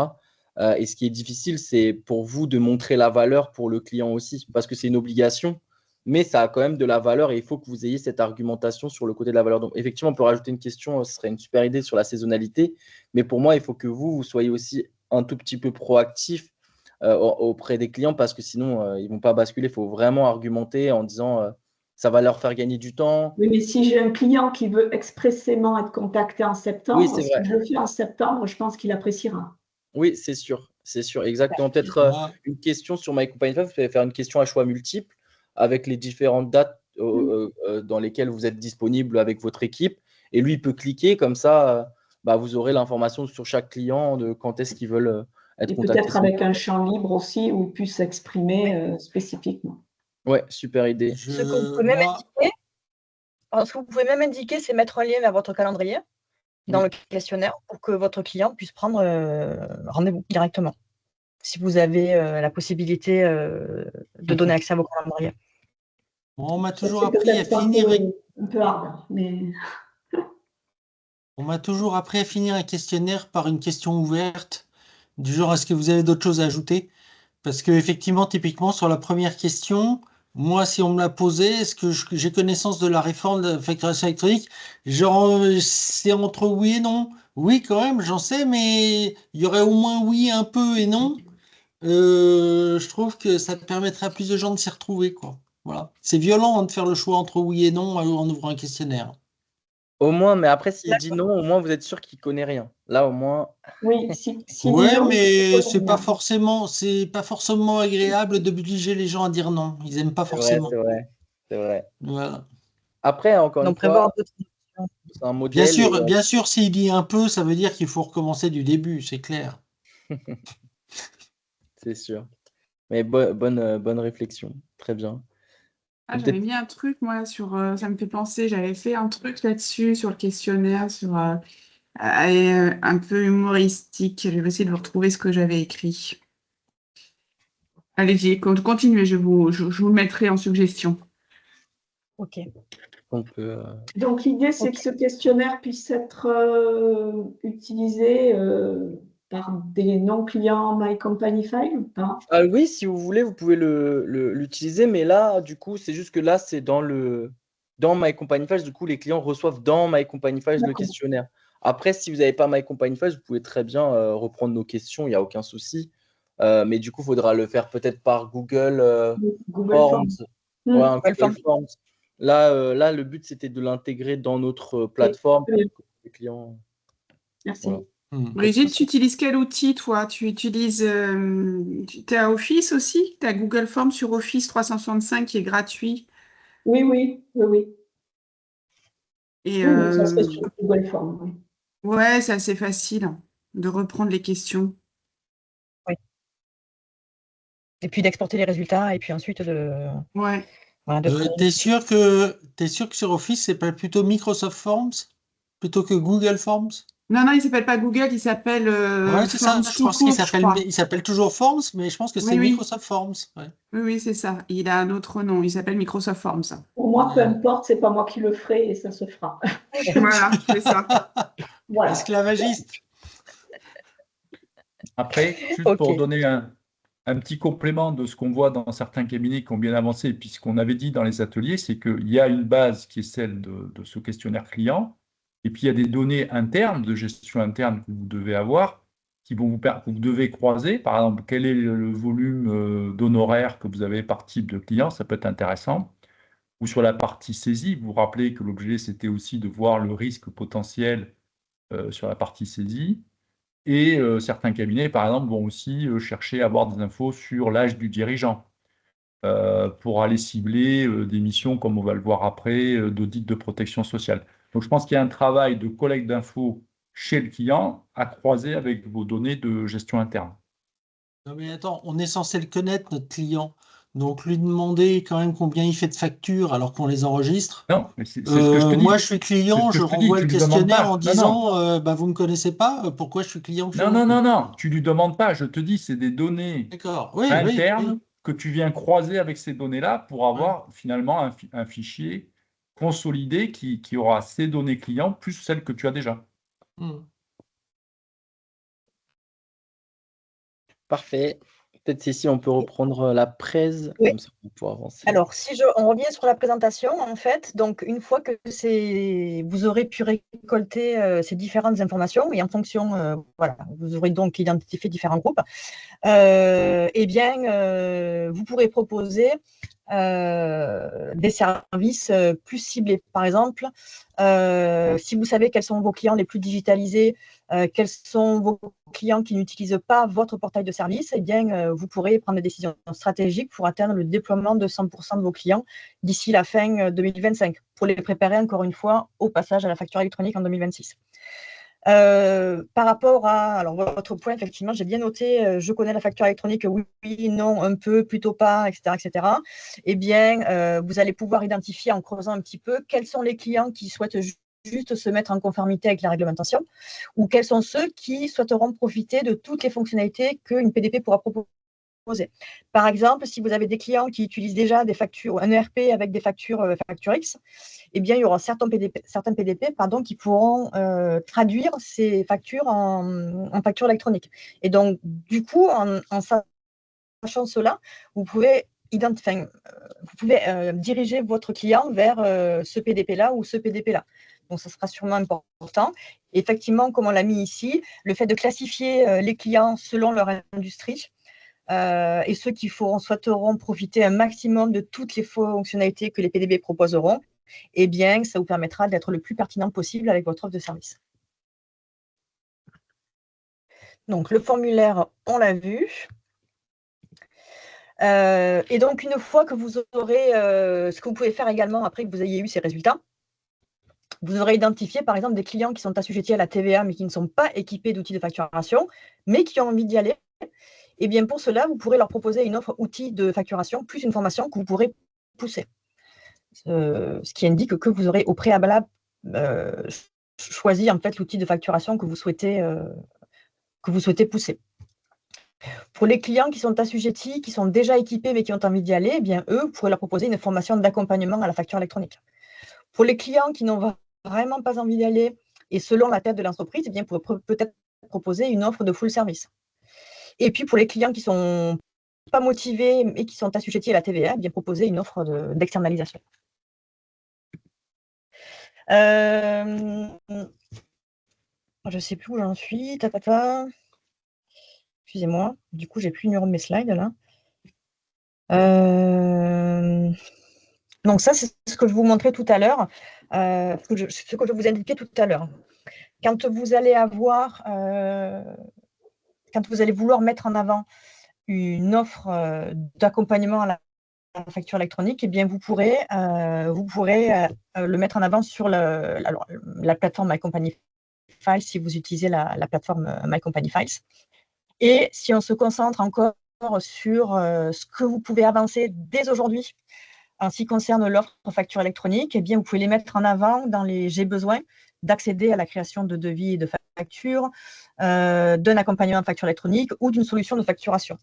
Et ce qui est difficile, c'est pour vous de montrer la valeur pour le client aussi, parce que c'est une obligation, mais ça a quand même de la valeur et il faut que vous ayez cette argumentation sur le côté de la valeur. Donc, effectivement, on peut rajouter une question, ce serait une super idée sur la saisonnalité, mais pour moi, il faut que vous soyez aussi un tout petit peu proactif auprès des clients parce que sinon, ils ne vont pas basculer. Il faut vraiment argumenter en disant ça va leur faire gagner du temps. Oui, mais si j'ai un client qui veut expressément être contacté en Oui, septembre, c'est si vrai. je le fais en septembre, je pense qu'il appréciera. Oui, c'est sûr, exactement. Peut-être Moi, une question sur My Company 5, vous pouvez faire une question à choix multiples avec les différentes dates dans lesquelles vous êtes disponible avec votre équipe. Et lui, il peut cliquer, comme ça, vous aurez l'information sur chaque client de quand est-ce qu'ils veulent être Et contactés. peut-être avec un champ libre aussi où il puisse s'exprimer spécifiquement. Ouais, super idée. Ce que vous pouvez même indiquer, c'est mettre un lien vers votre calendrier dans le questionnaire pour que votre client puisse prendre rendez-vous directement. Si vous avez la possibilité de donner accès à vos calendriers. on m'a toujours C'est appris à peut-être finir. un peu hard, mais On m'a toujours appris à finir un questionnaire par une question ouverte, du genre est-ce que vous avez d'autres choses à ajouter? Parce que effectivement, typiquement, sur la première question, moi, si on me l'a posé, est-ce que j'ai connaissance de la réforme de la facturation électronique? Genre, c'est entre oui et non. Oui, quand même, j'en sais, mais il y aurait au moins oui un peu et non. Je trouve que ça permettrait à plus de gens de s'y retrouver, quoi. Voilà. C'est violent hein, de faire le choix entre oui et non en ouvrant un questionnaire. Au moins, mais après, s'il dit non, au moins, vous êtes sûr qu'il ne connaît rien. Là, au moins. oui, si Ouais, non, mais c'est c'est pas forcément agréable d'obliger les gens à dire non. Ils aiment pas C'est vrai, forcément. c'est vrai. C'est vrai. Voilà. Après, encore une Donc, fois, prévoir d'autres options. c'est un modèle. Bien sûr, s'il dit un peu, ça veut dire qu'il faut recommencer du début, c'est clair. C'est sûr. Mais bonne réflexion. Très bien. Ah, j'avais mis un truc, moi, ça me fait penser, j'avais fait un truc là-dessus, sur le questionnaire, un peu humoristique. Je vais essayer de vous retrouver ce que j'avais écrit. Allez-y, continuez, je vous le mettrai en suggestion. OK. On peut. Donc, l'idée, c'est que ce questionnaire puisse être utilisé par des non-clients My Company File ou pas? Ah oui, si vous voulez, vous pouvez l'utiliser, mais là, du coup, c'est juste que là, c'est dans My Company Files. Du coup, les clients reçoivent dans My Company Files le D'accord. questionnaire. Après, si vous n'avez pas My Company Files, vous pouvez très bien reprendre nos questions, il n'y a aucun souci. Mais du coup, il faudra le faire peut-être par Google Google Forms. Forms. Ouais, un Google Google Forms. Forms. Là, le but, c'était de l'intégrer dans notre plateforme Très bien. pour que les clients. Merci. Voilà. Brigitte, tu utilises quel outil, toi? Tu utilises... tu as Office aussi? Tu as Google Forms sur Office 365 qui est gratuit. Oui. Et Oui, ça serait sur Google Forms. Oui. ouais, c'est assez facile de reprendre les questions. Oui. Et puis d'exporter les résultats et puis ensuite Ouais. de T'es sûr que sur Office, c'est pas plutôt Microsoft Forms plutôt que Google Forms? Non, il s'appelle pas Google, il s'appelle Ouais, c'est ça. Forms Je tout pense qu'il court, je crois. s'appelle toujours Forms, mais je pense que c'est Oui. Microsoft Forms. Ouais. Oui, c'est ça. Il a un autre nom, il s'appelle Microsoft Forms. Pour moi, peu importe, c'est pas moi qui le ferai et ça se fera. Voilà, c'est ça. Voilà. Esclavagiste. Après, juste OK. pour donner un petit complément de ce qu'on voit dans certains cabinets qui ont bien avancé, et puis ce qu'on avait dit dans les ateliers, c'est qu'il y a une base qui est celle de ce questionnaire client, et puis il y a des données internes, de gestion interne que vous devez avoir, que vous devez croiser. Par exemple, quel est le volume d'honoraires que vous avez par type de client, ça peut être intéressant. Ou sur la partie saisie, vous vous rappelez que l'objet, c'était aussi de voir le risque potentiel sur la partie saisie. Et certains cabinets, par exemple, vont aussi chercher à avoir des infos sur l'âge du dirigeant pour aller cibler des missions, comme on va le voir après, d'audit de protection sociale. Donc, je pense qu'il y a un travail de collecte d'infos chez le client à croiser avec vos données de gestion interne. Non mais attends, on est censé le connaître, notre client. Donc lui demander quand même combien il fait de factures alors qu'on les enregistre. Non, mais c'est ce que je te dis. Moi, je suis client, je renvoie le tu lui demandes questionnaire pas. en disant vous me connaissez pas, pourquoi je suis client chez vous? Non, tu lui demandes pas. Je te dis, c'est des données D'accord, oui. internes que tu viens croiser avec ces données-là pour avoir finalement un fichier consolidé qui aura ces données clients plus celles que tu as déjà. Parfait. Peut-être Cécile, on peut reprendre la presse, Oui. comme ça on pourra avancer. Alors, on revient sur la présentation, en fait, donc une fois que vous aurez pu récolter ces différentes informations et en fonction, voilà, vous aurez donc identifié différents groupes, eh bien, vous pourrez proposer des services plus ciblés. Par exemple, si vous savez quels sont vos clients les plus digitalisés, quels sont vos clients qui n'utilisent pas votre portail de service, eh bien, vous pourrez prendre des décisions stratégiques pour atteindre le déploiement de 100% de vos clients d'ici la fin 2025, pour les préparer encore une fois au passage à la facture électronique en 2026. Par rapport à votre point, effectivement, j'ai bien noté, je connais la facture électronique, oui, non, un peu, plutôt pas, etc. etc. Eh bien, vous allez pouvoir identifier en creusant un petit peu quels sont les clients qui souhaitent juste se mettre en conformité avec la réglementation ou quels sont ceux qui souhaiteront profiter de toutes les fonctionnalités qu'une PDP pourra proposer. Par exemple, si vous avez des clients qui utilisent déjà des factures, un ERP avec des factures Facturix, eh bien, il y aura certains PDP qui pourront traduire ces factures en factures électroniques. Et donc, du coup, en sachant cela, vous pouvez diriger votre client vers ce PDP-là ou ce PDP-là. Donc, ça sera sûrement important. Et effectivement, comme on l'a mis ici, le fait de classifier les clients selon leur industrie et ceux qui souhaiteront profiter un maximum de toutes les fonctionnalités que les PDB proposeront, eh bien, ça vous permettra d'être le plus pertinent possible avec votre offre de service. Donc, le formulaire, on l'a vu. Et donc, une fois que vous aurez, ce que vous pouvez faire également après que vous ayez eu ces résultats, vous aurez identifié, par exemple, des clients qui sont assujettis à la TVA, mais qui ne sont pas équipés d'outils de facturation, mais qui ont envie d'y aller. Et bien, pour cela, vous pourrez leur proposer une offre outil de facturation, plus une formation que vous pourrez pousser. Ce qui indique que vous aurez au préalable choisi en fait, l'outil de facturation que vous souhaitez pousser. Pour les clients qui sont assujettis, qui sont déjà équipés mais qui ont envie d'y aller, eh bien, eux, vous pourrez leur proposer une formation d'accompagnement à la facture électronique. Pour les clients qui n'ont vraiment pas envie d'y aller et selon la tête de l'entreprise, eh bien, vous pourrez peut-être proposer une offre de full service. Et puis, pour les clients qui ne sont pas motivés et qui sont assujettis à la TVA, eh bien, proposer une offre d'externalisation. Je ne sais plus où j'en suis. Excusez-moi. Du coup, j'ai plus le numéro de mes slides là. Donc ça, c'est ce que je vous montrais tout à l'heure, ce que je vous indiquais tout à l'heure. Quand vous allez vouloir mettre en avant une offre d'accompagnement à la facture électronique, eh bien, vous pourrez le mettre en avant sur la plateforme My Company Files si vous utilisez la plateforme My Company Files. Et si on se concentre encore sur ce que vous pouvez avancer dès aujourd'hui en ce qui concerne l'offre facture électronique, eh bien, vous pouvez les mettre en avant dans les « J'ai besoin » d'accéder à la création de devis et de factures, d'un accompagnement de facture électronique ou d'une solution de facturation.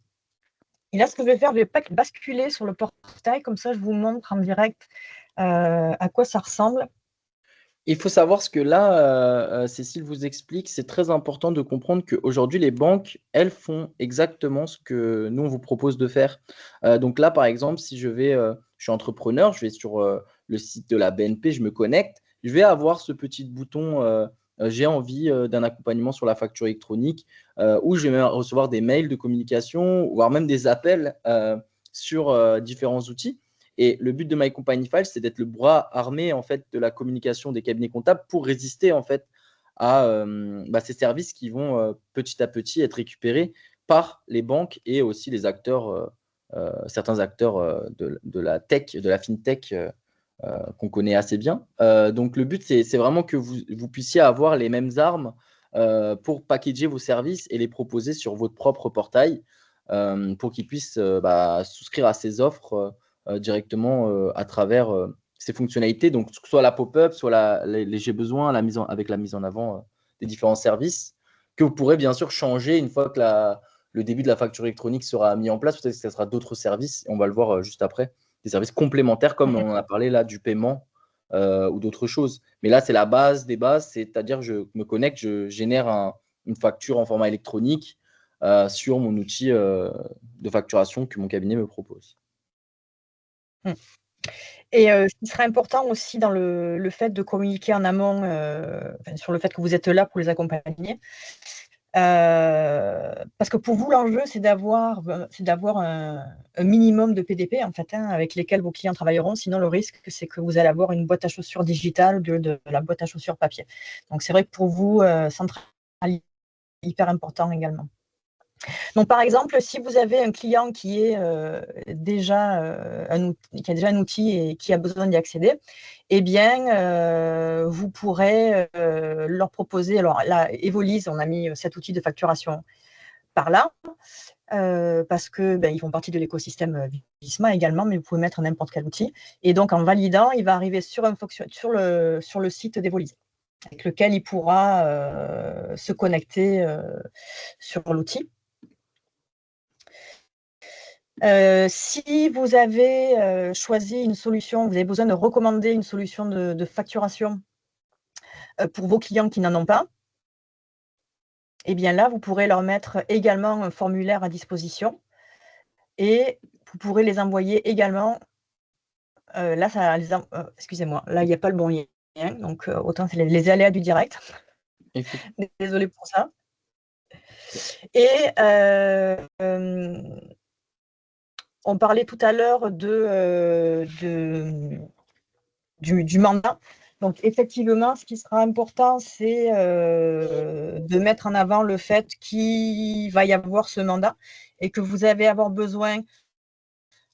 Et là, ce que je vais faire, je vais basculer sur le portail, comme ça je vous montre en direct à quoi ça ressemble. Il faut savoir ce que là, Cécile vous explique, c'est très important de comprendre qu'aujourd'hui, les banques, elles font exactement ce que nous, on vous propose de faire. Donc là, par exemple, si je suis entrepreneur, je vais sur le site de la BNP, je me connecte, je vais avoir ce petit bouton j'ai envie d'un accompagnement sur la facture électronique, où je vais recevoir des mails de communication, voire même des appels sur différents outils. Et le but de My Company Files, c'est d'être le bras armé en fait, de la communication des cabinets comptables pour résister en fait, à ces services qui vont petit à petit être récupérés par les banques et aussi les acteurs, certains acteurs de la tech, de la fintech qu'on connaît assez bien. Donc, le but, c'est vraiment que vous puissiez avoir les mêmes armes pour packager vos services et les proposer sur votre propre portail pour qu'ils puissent souscrire à ces offres directement à travers ces fonctionnalités. Donc, soit la pop-up, soit les j'ai besoin, avec la mise en avant des différents services que vous pourrez bien sûr changer une fois que le début de la facture électronique sera mis en place. Peut-être que ce sera d'autres services, et on va le voir juste après, des services complémentaires comme on en a parlé là du paiement ou d'autres choses. Mais là, c'est la base des bases, c'est-à-dire je me connecte, je génère une facture en format électronique sur mon outil de facturation que mon cabinet me propose. Et ce qui sera important aussi dans le fait de communiquer en amont, sur le fait que vous êtes là pour les accompagner. Parce que pour vous, l'enjeu, c'est d'avoir un minimum de PDP, en fait, avec lesquels vos clients travailleront. Sinon, le risque, c'est que vous allez avoir une boîte à chaussures digitale de la boîte à chaussures papier. Donc, c'est vrai que pour vous, centraliser, hyper important également. Donc, par exemple, si vous avez un client qui est déjà un outil et qui a besoin d'y accéder, eh bien, vous pourrez leur proposer. Alors là, Evolise, on a mis cet outil de facturation par là, parce que ils font partie de l'écosystème Visma également, mais vous pouvez mettre n'importe quel outil. Et donc, en validant, il va arriver sur le site d'Evolise, avec lequel il pourra se connecter sur l'outil. Si vous avez choisi une solution, vous avez besoin de recommander une solution de facturation pour vos clients qui n'en ont pas, eh bien là, vous pourrez leur mettre également un formulaire à disposition et vous pourrez les envoyer également. Là, excusez-moi, là, il n'y a pas le bon lien, donc autant c'est les aléas du direct. Désolée pour ça. Et on parlait tout à l'heure du mandat. Donc, effectivement, ce qui sera important, c'est de mettre en avant le fait qu'il va y avoir ce mandat et que vous allez avoir besoin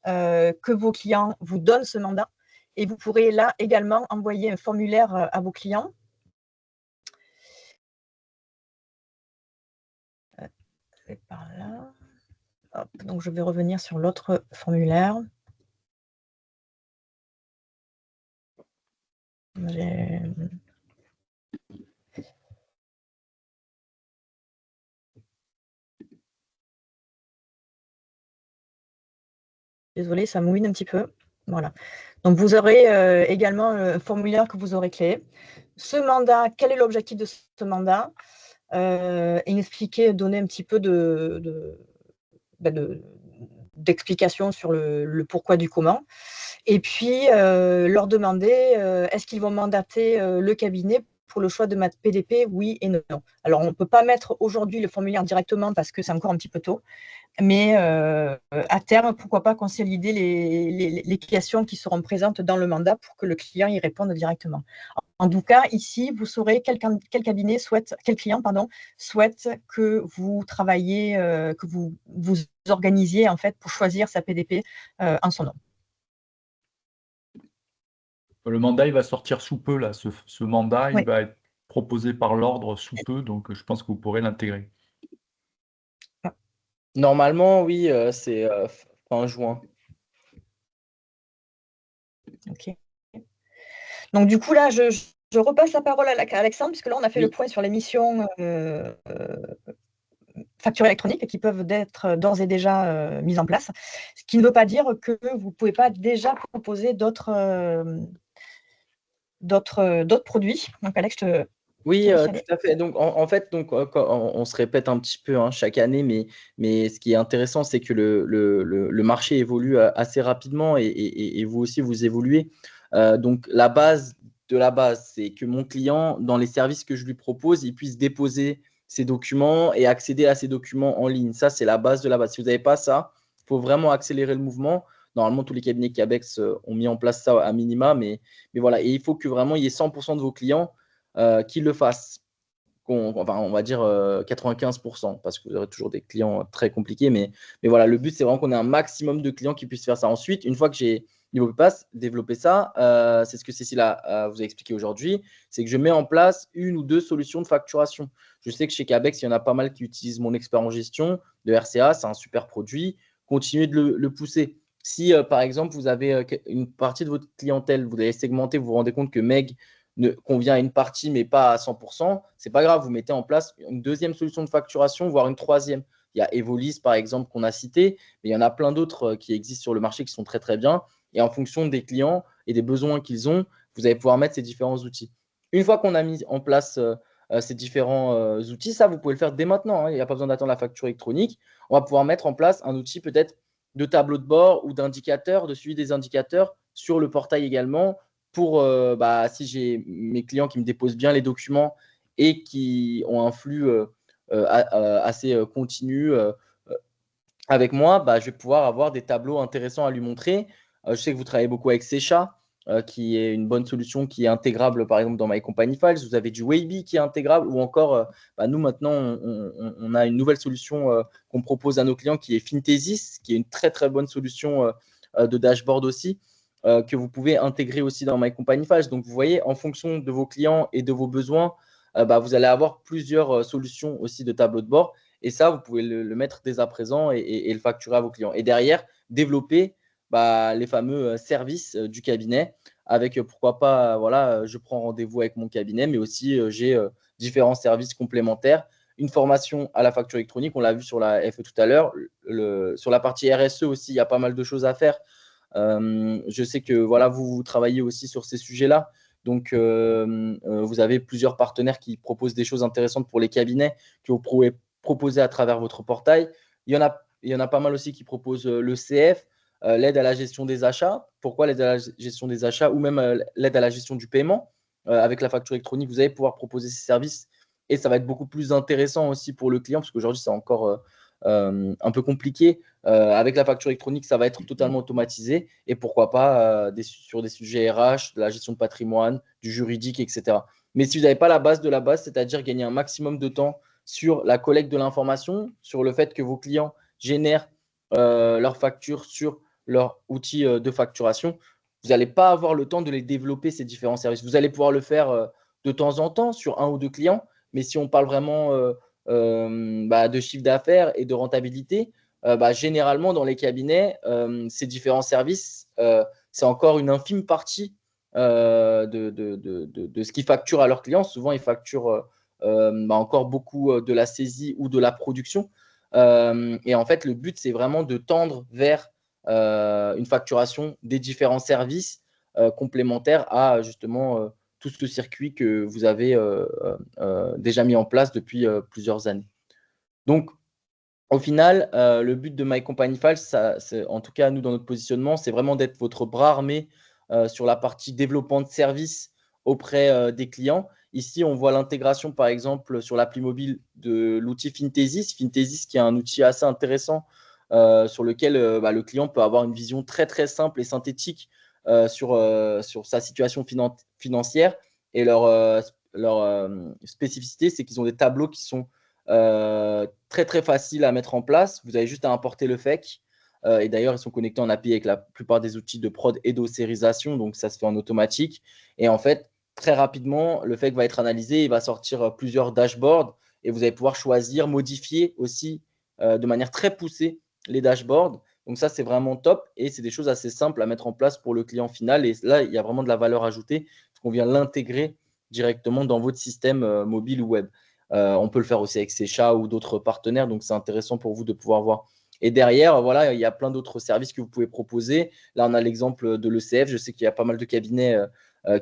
que vos clients vous donnent ce mandat. Et vous pourrez là également envoyer un formulaire à vos clients. Par là. Hop, donc, je vais revenir sur l'autre formulaire. Désolée, ça mouline un petit peu. Voilà. Donc, vous aurez également un formulaire que vous aurez créé. Ce mandat, quel est l'objectif de ce mandat? Et expliquer, donner un petit peu d'explication sur le pourquoi du comment. Et puis, leur demander est-ce qu'ils vont mandater le cabinet pour le choix de ma PDP, oui et non. Alors, on ne peut pas mettre aujourd'hui le formulaire directement parce que c'est encore un petit peu tôt, mais à terme, pourquoi pas consolider les questions qui seront présentes dans le mandat pour que le client y réponde directement. En tout cas, ici, vous saurez quel client souhaite que vous travailliez, que vous organisiez en fait pour choisir sa PDP en son nom. Le mandat, il va sortir sous peu, là. Ce mandat, Oui. il va être proposé par l'ordre sous peu, donc je pense que vous pourrez l'intégrer. Normalement, oui, c'est fin juin. Ok. Donc, du coup, là, je repasse la parole à Alexandre, puisque là, on a fait le point sur les missions factures électroniques qui peuvent être d'ores et déjà mises en place, ce qui ne veut pas dire que vous ne pouvez pas déjà proposer d'autres produits. Donc, Alex, Oui, tout à fait. Donc, en fait, on se répète un petit peu chaque année, mais ce qui est intéressant, c'est que le marché évolue assez rapidement et vous aussi, vous évoluez. Donc, la base de la base, c'est que mon client, dans les services que je lui propose, il puisse déposer ses documents et accéder à ces documents en ligne. Ça, c'est la base de la base. Si vous n'avez pas ça, il faut vraiment accélérer le mouvement. Normalement, tous les cabinets Cabex ont mis en place ça à minima, mais voilà. Et il faut que vraiment il y ait 100% de vos clients qui le fassent. Enfin, on va dire 95%, parce que vous aurez toujours des clients très compliqués. Mais voilà, le but, c'est vraiment qu'on ait un maximum de clients qui puissent faire ça. Ensuite, une fois que j'ai développé ça, c'est ce que Cécile vous a expliqué aujourd'hui, c'est que je mets en place une ou deux solutions de facturation. Je sais que chez Cabex, il y en a pas mal qui utilisent mon expert en gestion de RCA. C'est un super produit. Continuez de le pousser. Si, par exemple, vous avez une partie de votre clientèle, vous allez segmenter, vous vous rendez compte que Meg convient à une partie, mais pas à 100%, c'est pas grave, vous mettez en place une deuxième solution de facturation, voire une troisième. Il y a Evolise, par exemple, qu'on a cité, mais il y en a plein d'autres qui existent sur le marché qui sont très, très bien. Et en fonction des clients et des besoins qu'ils ont, vous allez pouvoir mettre ces différents outils. Une fois qu'on a mis en place ces différents outils. Ça, vous pouvez le faire dès maintenant, hein. Il n'y a pas besoin d'attendre la facture électronique. On va pouvoir mettre en place un outil peut-être de tableau de bord ou d'indicateurs, de suivi des indicateurs sur le portail également pour si j'ai mes clients qui me déposent bien les documents et qui ont un flux assez continu avec moi, je vais pouvoir avoir des tableaux intéressants à lui montrer. Je sais que vous travaillez beaucoup avec Secha, qui est une bonne solution qui est intégrable par exemple dans My Company Files. Vous avez du Wavy qui est intégrable ou encore nous maintenant on a une nouvelle solution qu'on propose à nos clients qui est Finthesis, qui est une très très bonne solution de dashboard aussi que vous pouvez intégrer aussi dans My Company Files. Donc vous voyez, en fonction de vos clients et de vos besoins, vous allez avoir plusieurs solutions aussi de tableau de bord. Et ça, vous pouvez le mettre dès à présent et le facturer à vos clients. Et derrière, développer les fameux services du cabinet avec, pourquoi pas, je prends rendez-vous avec mon cabinet, mais aussi j'ai différents services complémentaires. Une formation à la facture électronique, on l'a vu sur la FE tout à l'heure. Sur la partie RSE aussi, il y a pas mal de choses à faire. Je sais que vous travaillez aussi sur ces sujets-là. Donc, vous avez plusieurs partenaires qui proposent des choses intéressantes pour les cabinets que vous pouvez proposer à travers votre portail. Il y en a pas mal aussi qui proposent le CF, l'aide à la gestion des achats. Pourquoi l'aide à la gestion des achats ou même l'aide à la gestion du paiement? Avec la facture électronique, vous allez pouvoir proposer ces services et ça va être beaucoup plus intéressant aussi pour le client parce qu'aujourd'hui, c'est encore un peu compliqué. Avec la facture électronique, ça va être totalement automatisé et pourquoi pas sur des sujets RH, de la gestion de patrimoine, du juridique, etc. Mais si vous n'avez pas la base de la base, c'est-à-dire gagner un maximum de temps sur la collecte de l'information, sur le fait que vos clients génèrent leurs factures sur leur outil de facturation, vous n'allez pas avoir le temps de les développer, ces différents services. Vous allez pouvoir le faire de temps en temps sur un ou deux clients, mais si on parle vraiment de chiffre d'affaires et de rentabilité, généralement dans les cabinets, ces différents services, c'est encore une infime partie de ce qu'ils facturent à leurs clients. Souvent, ils facturent encore beaucoup de la saisie ou de la production. Et en fait, le but, c'est vraiment de tendre vers une facturation des différents services complémentaires à justement tout ce circuit que vous avez déjà mis en place depuis plusieurs années. Donc, au final, le but de My Company Files, en tout cas, nous, dans notre positionnement, c'est vraiment d'être votre bras armé sur la partie développement de services auprès des clients. Ici, on voit l'intégration, par exemple, sur l'appli mobile de l'outil Finthesis. Finthesis, qui est un outil assez intéressant sur lequel le client peut avoir une vision très, très simple et synthétique sur sa situation financière. Et leur spécificité, c'est qu'ils ont des tableaux qui sont très, très faciles à mettre en place. Vous avez juste à importer le FEC. Et d'ailleurs, ils sont connectés en API avec la plupart des outils de prod et d'ossérisation. Donc, ça se fait en automatique. Et en fait, très rapidement, le FEC va être analysé. Il va sortir plusieurs dashboards. Et vous allez pouvoir choisir, modifier aussi de manière très poussée les dashboards. Donc, ça, c'est vraiment top. Et c'est des choses assez simples à mettre en place pour le client final. Et là, il y a vraiment de la valeur ajoutée parce qu'on vient l'intégrer directement dans votre système mobile ou web. On peut le faire aussi avec Secha ou d'autres partenaires. Donc, c'est intéressant pour vous de pouvoir voir. Et derrière, il y a plein d'autres services que vous pouvez proposer. Là, on a l'exemple de l'ECF. Je sais qu'il y a pas mal de cabinets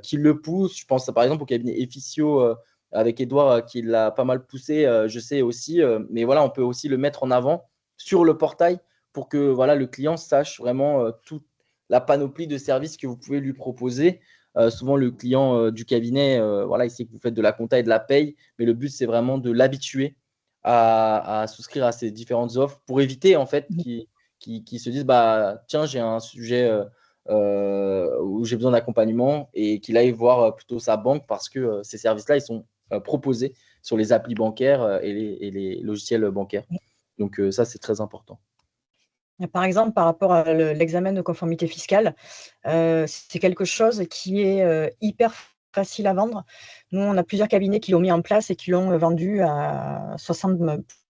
qui le poussent. Je pense par exemple au cabinet Efficio avec Edouard qui l'a pas mal poussé, je sais aussi. Mais voilà, on peut aussi le mettre en avant sur le portail pour que le client sache vraiment toute la panoplie de services que vous pouvez lui proposer. Souvent, le client du cabinet, il sait que vous faites de la compta et de la paye, mais le but, c'est vraiment de l'habituer à souscrire à ces différentes offres pour éviter en fait qu'ils se disent tiens, j'ai un sujet où j'ai besoin d'accompagnement et qu'il aille voir plutôt sa banque parce que ces services-là, ils sont proposés sur les applis bancaires et les logiciels bancaires. Donc, ça, c'est très important. Par exemple, par rapport à l'examen de conformité fiscale, c'est quelque chose qui est hyper facile à vendre. Nous, on a plusieurs cabinets qui l'ont mis en place et qui l'ont vendu à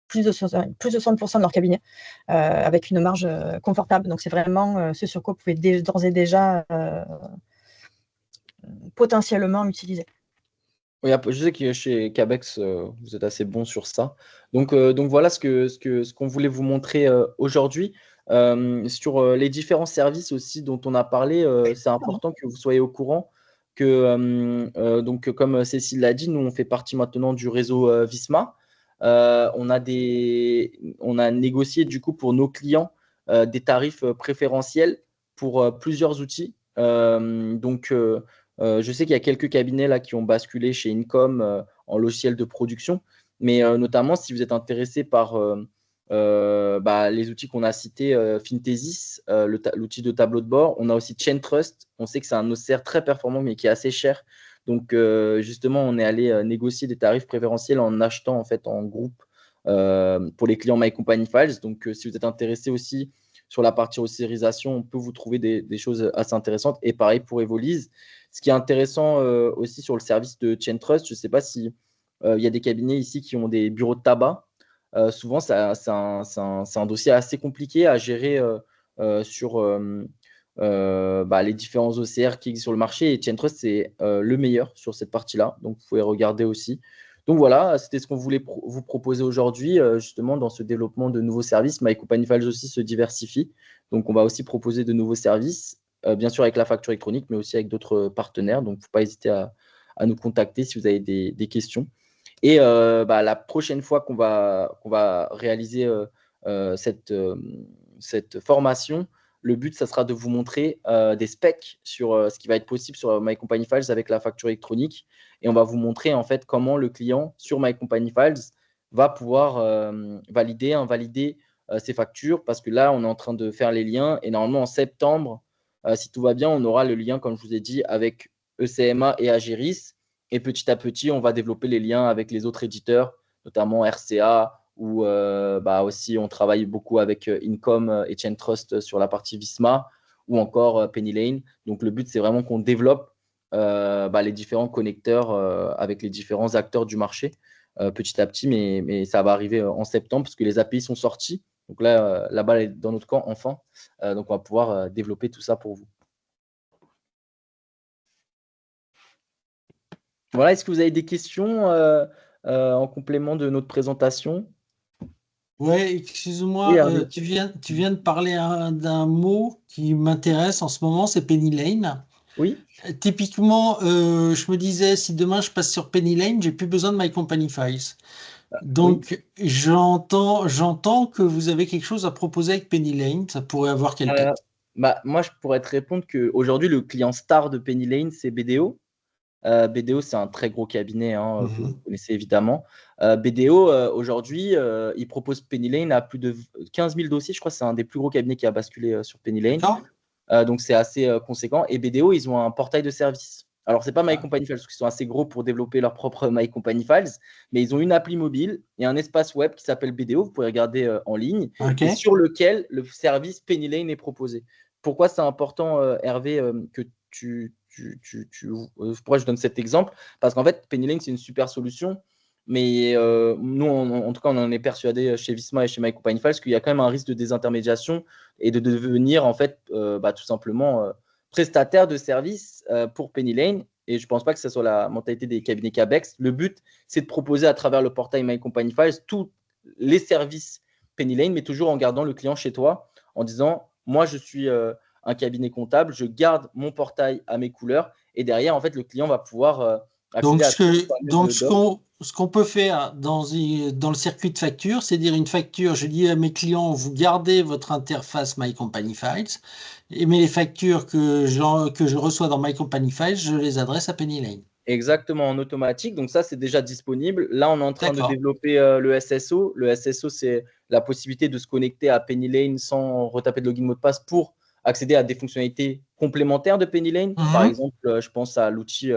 plus de 60% de leur cabinet avec une marge confortable. Donc, c'est vraiment ce sur quoi vous pouvez d'ores et déjà potentiellement utiliser. Oui, je sais que chez Cabex, vous êtes assez bon sur ça. Donc voilà ce qu'on voulait vous montrer aujourd'hui. Sur les différents services aussi dont on a parlé, c'est important que vous soyez au courant donc, comme Cécile l'a dit, nous, on fait partie maintenant du réseau Visma. On a négocié du coup pour nos clients des tarifs préférentiels pour plusieurs outils. Je sais qu'il y a quelques cabinets là qui ont basculé chez Income en logiciel de production, mais notamment si vous êtes intéressé par les outils qu'on a cités, Fintesis, l'outil de tableau de bord. On a aussi ChainTrust. On sait que c'est un OCR très performant, mais qui est assez cher. Donc, justement, on est allé négocier des tarifs préférentiels en achetant en fait en groupe pour les clients My Company Files. Donc, si vous êtes intéressé aussi sur la partie ossérisation, on peut vous trouver des choses assez intéressantes. Et pareil pour Evolise. Ce qui est intéressant aussi sur le service de ChainTrust, je ne sais pas si il y a des cabinets ici qui ont des bureaux de tabac. Souvent, c'est un dossier assez compliqué à gérer sur les différents OCR qui existent sur le marché. Et ChainTrust, c'est le meilleur sur cette partie-là. Donc, vous pouvez regarder aussi. Donc, voilà, c'était ce qu'on voulait vous proposer aujourd'hui, justement, dans ce développement de nouveaux services. My Company Files aussi se diversifie. Donc, on va aussi proposer de nouveaux services, bien sûr avec la facture électronique, mais aussi avec d'autres partenaires. Donc, il ne faut pas hésiter à nous contacter si vous avez des questions. Et la prochaine fois qu'on va réaliser cette formation, le but, ça sera de vous montrer des specs sur ce qui va être possible sur My Company Files avec la facture électronique. Et on va vous montrer en fait comment le client sur My Company Files va pouvoir valider, invalider ses factures, parce que là, on est en train de faire les liens. Et normalement, en septembre, si tout va bien, on aura le lien, comme je vous ai dit, avec ECMA et Ageris. Et petit à petit, on va développer les liens avec les autres éditeurs, notamment RCA, ou aussi on travaille beaucoup avec Income et ChainTrust sur la partie Visma, ou encore Penny Lane. Donc le but, c'est vraiment qu'on développe les différents connecteurs avec les différents acteurs du marché petit à petit, mais ça va arriver en septembre parce que les API sont sortis. Donc là, la balle est dans notre camp enfin. Donc on va pouvoir développer tout ça pour vous. Voilà, est-ce que vous avez des questions en complément de notre présentation? Ouais, excuse-moi, tu viens de parler d'un mot qui m'intéresse en ce moment, c'est Penny Lane. Oui. Typiquement, je me disais, si demain je passe sur Penny Lane, j'ai plus besoin de My Company Files. Donc, oui. J'entends que vous avez quelque chose à proposer avec Penny Lane. Ça pourrait avoir quelle tête? Moi, je pourrais te répondre qu'aujourd'hui, le client star de Penny Lane, c'est BDO. BDO, c'est un très gros cabinet que vous connaissez évidemment. BDO, aujourd'hui, il propose Penny Lane à plus de 15 000 dossiers. Je crois que c'est un des plus gros cabinets qui a basculé sur Penny Lane. Donc, c'est assez conséquent. Et BDO, ils ont un portail de service. Alors, ce n'est pas My Company Files, parce qu'ils sont assez gros pour développer leur propre My Company Files, mais ils ont une appli mobile et un espace web qui s'appelle BDO. Vous pouvez regarder en ligne, et sur lequel le service Penny Lane est proposé. Pourquoi c'est important, Hervé, que pourquoi je donne cet exemple? Parce qu'en fait, Penny Lane, c'est une super solution, mais nous, en tout cas, on en est persuadé chez Visma et chez My Company Files qu'il y a quand même un risque de désintermédiation et de devenir en fait tout simplement prestataire de service pour Penny Lane. Et je ne pense pas que ce soit la mentalité des cabinets Cabex. Le but, c'est de proposer à travers le portail My Company Files tous les services Penny Lane, mais toujours en gardant le client chez toi, en disant, moi, je suis un cabinet comptable, je garde mon portail à mes couleurs, et derrière, en fait, le client va pouvoir donc, ce qu'on peut faire dans le circuit de facture, c'est dire une facture, je dis à mes clients, vous gardez votre interface My Company Files, mais les factures que je reçois dans My Company Files, je les adresse à Penny Lane. Exactement, en automatique. Donc ça, c'est déjà disponible. Là, on est en train de développer le SSO. Le SSO, c'est la possibilité de se connecter à Penny Lane sans retaper de login mot de passe pour accéder à des fonctionnalités complémentaires de Penny Lane. Par exemple, je pense à l'outil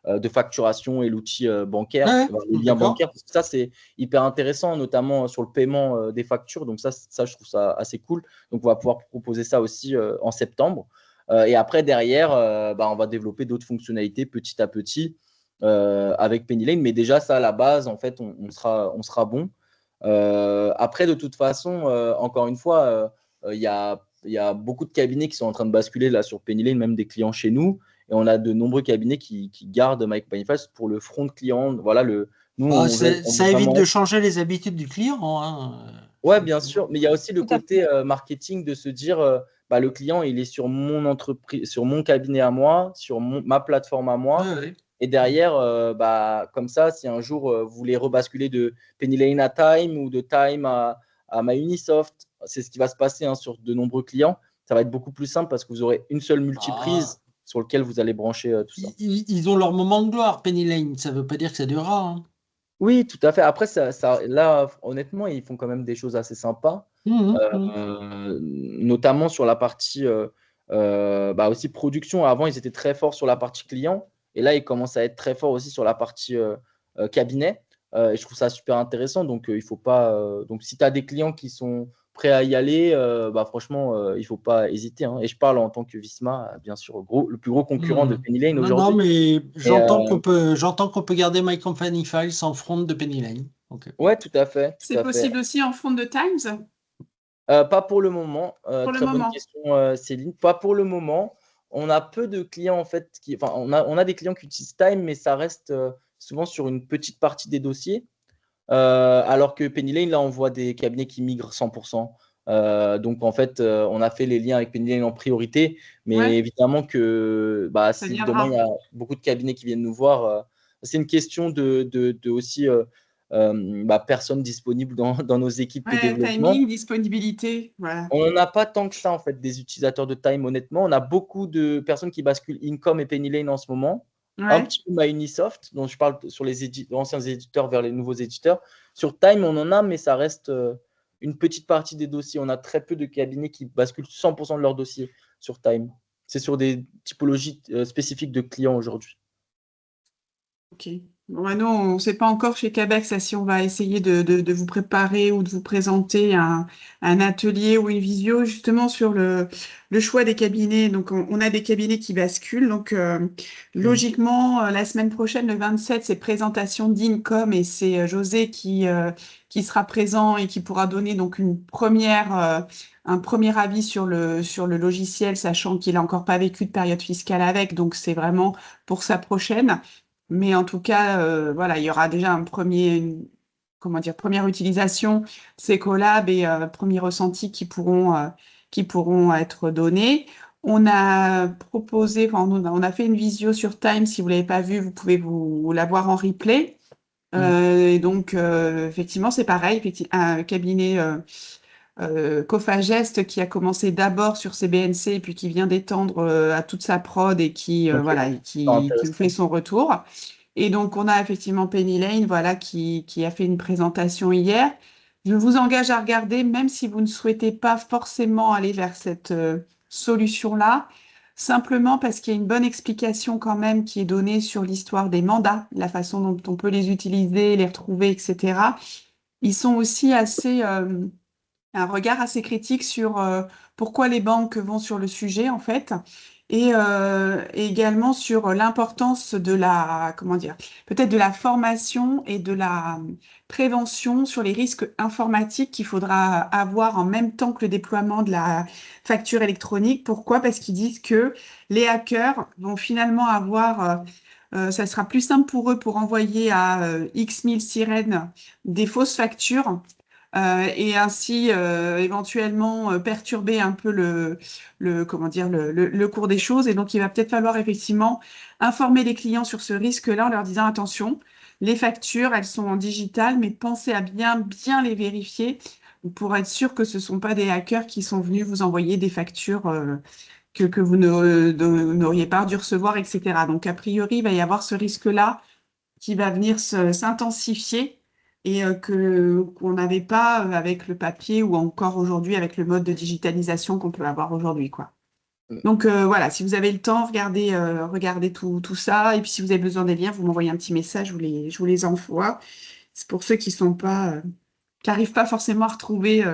de facturation et l'outil bancaire, les liens bancaires, parce que ça, c'est hyper intéressant, notamment sur le paiement des factures. Donc ça, je trouve ça assez cool. Donc, on va pouvoir proposer ça aussi en septembre. Et après, derrière, on va développer d'autres fonctionnalités petit à petit avec Penny Lane. Mais déjà, ça, à la base, en fait, on sera bon. Après, de toute façon, encore une fois, il y a beaucoup de cabinets qui sont en train de basculer là sur Penny Lane, même des clients chez nous. Et on a de nombreux cabinets qui gardent My Company Files pour le front client. Voilà, ça évite de changer les habitudes du client. Ouais, bien sûr. Mais il y a aussi le côté marketing de se dire bah, le client, il est sur mon entreprise, sur mon cabinet à moi, sur ma plateforme à moi. Ouais. Et derrière, bah, comme ça, si un jour vous voulez rebasculer de Penny Lane à Time ou de Time à MyUnisoft, c'est ce qui va se passer sur de nombreux clients. Ça va être beaucoup plus simple parce que vous aurez une seule multiprise sur lequel vous allez brancher tout ça. Ils ont leur moment de gloire, Penny Lane. Ça ne veut pas dire que ça durera. Hein. Oui, tout à fait. Après, là, honnêtement, ils font quand même des choses assez sympas, notamment sur la partie bah, aussi production. Avant, ils étaient très forts sur la partie client. Et là, ils commencent à être très forts aussi sur la partie cabinet. Et je trouve ça super intéressant. Donc, il faut pas. Donc, si tu as des clients qui sont prêts à y aller, bah, franchement, il ne faut pas hésiter. Hein. Et je parle en tant que Visma, bien sûr, le plus gros concurrent de Penny Lane aujourd'hui. Non, mais j'entends qu'on peut garder My Company Files en front de Penny Lane. Okay. Ouais, tout à fait. C'est possible aussi en front de Times? Pas pour le moment. Très bonne question, Céline. Pas pour le moment. On a peu de clients en fait on a des clients qui utilisent Time, mais ça reste souvent sur une petite partie des dossiers. Alors que Penny Lane, là, on voit des cabinets qui migrent 100%. Donc en fait, on a fait les liens avec Penny Lane en priorité, mais évidemment que si demain il y a beaucoup de cabinets qui viennent nous voir, c'est une question de aussi personnes disponibles dans nos équipes de développement. Timing, disponibilité. Voilà. On n'en a pas tant que ça, en fait, des utilisateurs de Time, honnêtement. On a beaucoup de personnes qui basculent Income et Penny Lane en ce moment. Un petit peu MyUnisoft, dont je parle sur les anciens éditeurs vers les nouveaux éditeurs. Sur Time, on en a, mais ça reste une petite partie des dossiers. On a très peu de cabinets qui basculent 100% de leurs dossiers sur Time. C'est sur des typologies spécifiques de clients aujourd'hui. Ok. Bon, nous, on ne sait pas encore chez Cabex si on va essayer de vous préparer ou de vous présenter un atelier ou une visio justement sur le choix des cabinets. Donc, on a des cabinets qui basculent. Donc, logiquement, la semaine prochaine, le 27, c'est présentation d'Incom et c'est José qui sera présent et qui pourra donner donc un premier avis sur le logiciel, sachant qu'il n'a encore pas vécu de période fiscale avec. Donc, c'est vraiment pour sa prochaine. Mais en tout cas, voilà, il y aura déjà première utilisation, ces collabs et premiers ressentis qui pourront être donnés. On a proposé, on a fait une visio sur Time. Si vous l'avez pas vue, vous pouvez vous la voir en replay. Et donc, effectivement, c'est pareil. Un cabinet Cofagest qui a commencé d'abord sur CBNC et puis qui vient d'étendre à toute sa prod et qui nous fait son retour. Et donc, on a effectivement Penny Lane, voilà, qui a fait une présentation hier. Je vous engage à regarder, même si vous ne souhaitez pas forcément aller vers cette solution-là, simplement parce qu'il y a une bonne explication quand même qui est donnée sur l'histoire des mandats, la façon dont on peut les utiliser, les retrouver, etc. Ils sont aussi un regard assez critique sur pourquoi les banques vont sur le sujet, en fait, et également sur l'importance de peut-être de la formation et de la prévention sur les risques informatiques qu'il faudra avoir en même temps que le déploiement de la facture électronique. Pourquoi? Parce qu'ils disent que les hackers vont finalement ça sera plus simple pour eux pour envoyer à X 1000 sirènes des fausses factures et ainsi éventuellement perturber un peu le cours des choses. Et donc, il va peut-être falloir effectivement informer les clients sur ce risque-là en leur disant attention, les factures, elles sont en digital, mais pensez à bien les vérifier pour être sûr que ce ne sont pas des hackers qui sont venus vous envoyer des factures que vous n'auriez pas dû recevoir, etc. Donc, a priori, il va y avoir ce risque-là qui va venir s'intensifier et qu'on n'avait pas avec le papier ou encore aujourd'hui avec le mode de digitalisation qu'on peut avoir aujourd'hui, quoi. Donc voilà, si vous avez le temps, regardez tout ça. Et puis si vous avez besoin des liens, vous m'envoyez un petit message, je vous les envoie. C'est pour ceux qui n'arrivent pas forcément à retrouver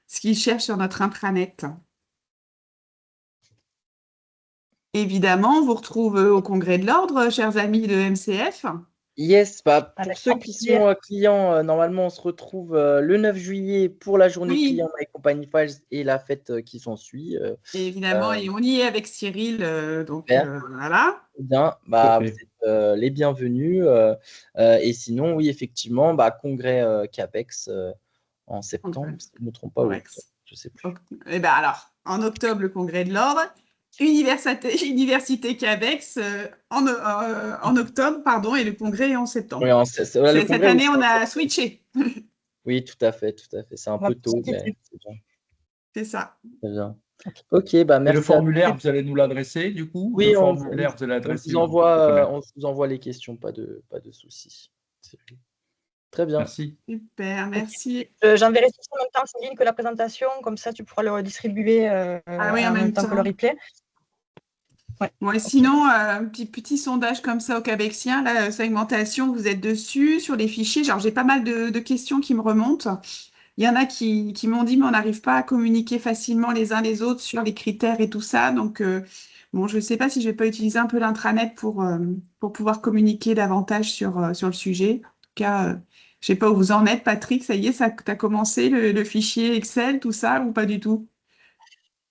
ce qu'ils cherchent sur notre intranet. Évidemment, on vous retrouve au Congrès de l'Ordre, chers amis de MCF. Yes, pour ceux qui sont clients, normalement, on se retrouve le 9 juillet pour la journée client My Company Files et la fête qui s'ensuit. Évidemment, et on y est avec Cyril, donc voilà. Bien, vous êtes les bienvenus. Et sinon, oui, effectivement, congrès CAPEX en septembre, si je ne me trompe pas, ou je ne sais plus. Et alors, en octobre, le congrès de l'ordre. Université CABEX en octobre, pardon, et le congrès est en septembre. Oui, Cette année, on a switché. Oui, tout à fait, tout à fait. C'est un peu tôt, mais c'est bien. C'est ça. Très bien. Ok, bah Et merci. le formulaire, vous allez nous l'adresser, du coup? Oui, le formulaire, vous allez on l'adresser. vous envoie les questions, pas de soucis. Très bien. Merci. Super, merci. J'enverrai tout ça en même temps, Céline, que la présentation, comme ça tu pourras le redistribuer oui, en même temps que le replay. Ouais. Bon, et sinon, un petit sondage comme ça au Québecien, la segmentation, vous êtes dessus sur les fichiers. Genre, j'ai pas mal de questions qui me remontent. Il y en a qui m'ont dit, mais on n'arrive pas à communiquer facilement les uns les autres sur les critères et tout ça. Donc, bon, je ne sais pas si je vais pas utiliser un peu l'intranet pour pouvoir communiquer davantage sur le sujet. En tout cas, je ne sais pas où vous en êtes, Patrick. Ça y est, tu as commencé le fichier Excel, tout ça, ou pas du tout?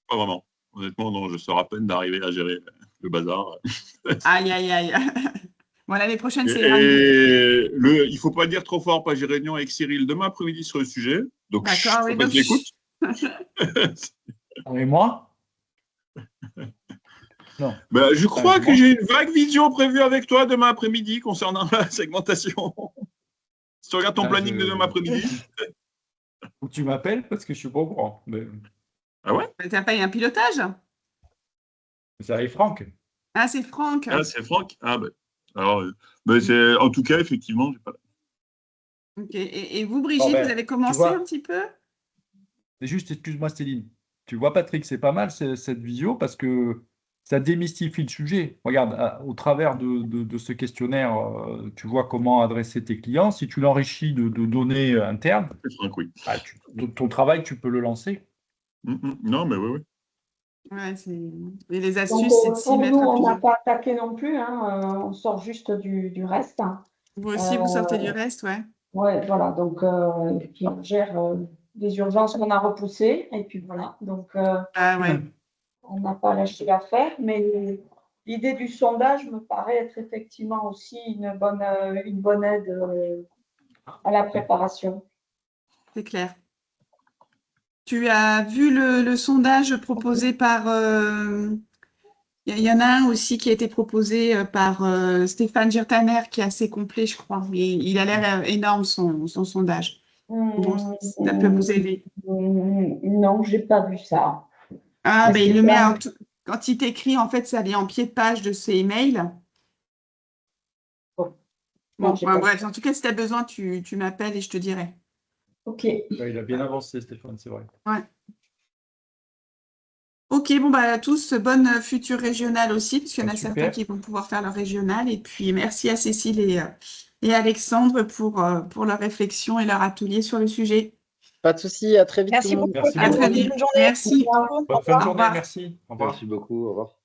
Pas vraiment. Honnêtement, non, je sors à peine d'arriver à gérer le bazar. Aïe, aïe, aïe. Bon, l'année prochaine, c'est il ne faut pas dire trop fort, pas j'ai réunion avec Cyril demain après-midi sur le sujet. Donc, d'accord, oui, donc j'écoute. Et moi? Non. Ben, je crois que j'ai une vague vision prévue avec toi demain après-midi concernant la segmentation. Si tu regardes ton planning de demain après-midi. Ou tu m'appelles parce que je suis pas au courant. Mais... Ah ouais? tu n'as pas eu un pilotage? Ça arrive, Franck. Ah, c'est Franck. Ah, c'est Franck? Ah ben. Alors, en tout cas, effectivement, j'ai pas. Ok. Et vous, Brigitte, vous avez commencé un petit peu? C'est juste, excuse-moi, Céline. Tu vois, Patrick, c'est pas mal cette visio parce que ça démystifie le sujet. Regarde, au travers de ce questionnaire, tu vois comment adresser tes clients. Si tu l'enrichis de données internes, Franck, oui. Ton travail, tu peux le lancer. Non, mais oui. Ouais, et les astuces, c'est de s'y mettre nous, à on n'a plusieurs. pas attaqué non plus, hein, on sort juste du reste. Vous aussi, vous sortez du reste, ouais. Ouais, voilà, donc et puis on gère des urgences qu'on a repoussées, et puis voilà, donc Ouais. on n'a pas lâché l'affaire, mais l'idée du sondage me paraît être effectivement aussi une bonne aide à la préparation. C'est clair. Tu as vu le sondage proposé par... Il y en a un aussi qui a été proposé par Stéphane Girtaner, qui est assez complet, je crois. Il a l'air énorme, son sondage. Bon, ça peut vous aider. Non, j'ai pas vu ça. Ah, ben, il le met quand il t'écrit, en fait, ça vient en pied de page de ses emails. Bon, bref, en tout cas, si tu as besoin, tu m'appelles et je te dirai. Ok. Il a bien avancé, Stéphane, c'est vrai. Ouais. Ok, bon, bah, à tous, bonne future régionale aussi, parce qu'il y en a certains qui vont pouvoir faire leur régionale. Et puis, merci à Cécile et Alexandre pour leur réflexion et leur atelier sur le sujet. Pas de souci, à très vite. Merci tout le monde. beaucoup. Merci À beaucoup. très vite. Merci. Bonne fin de Au journée, revoir. merci. Au revoir. Merci beaucoup. Au revoir.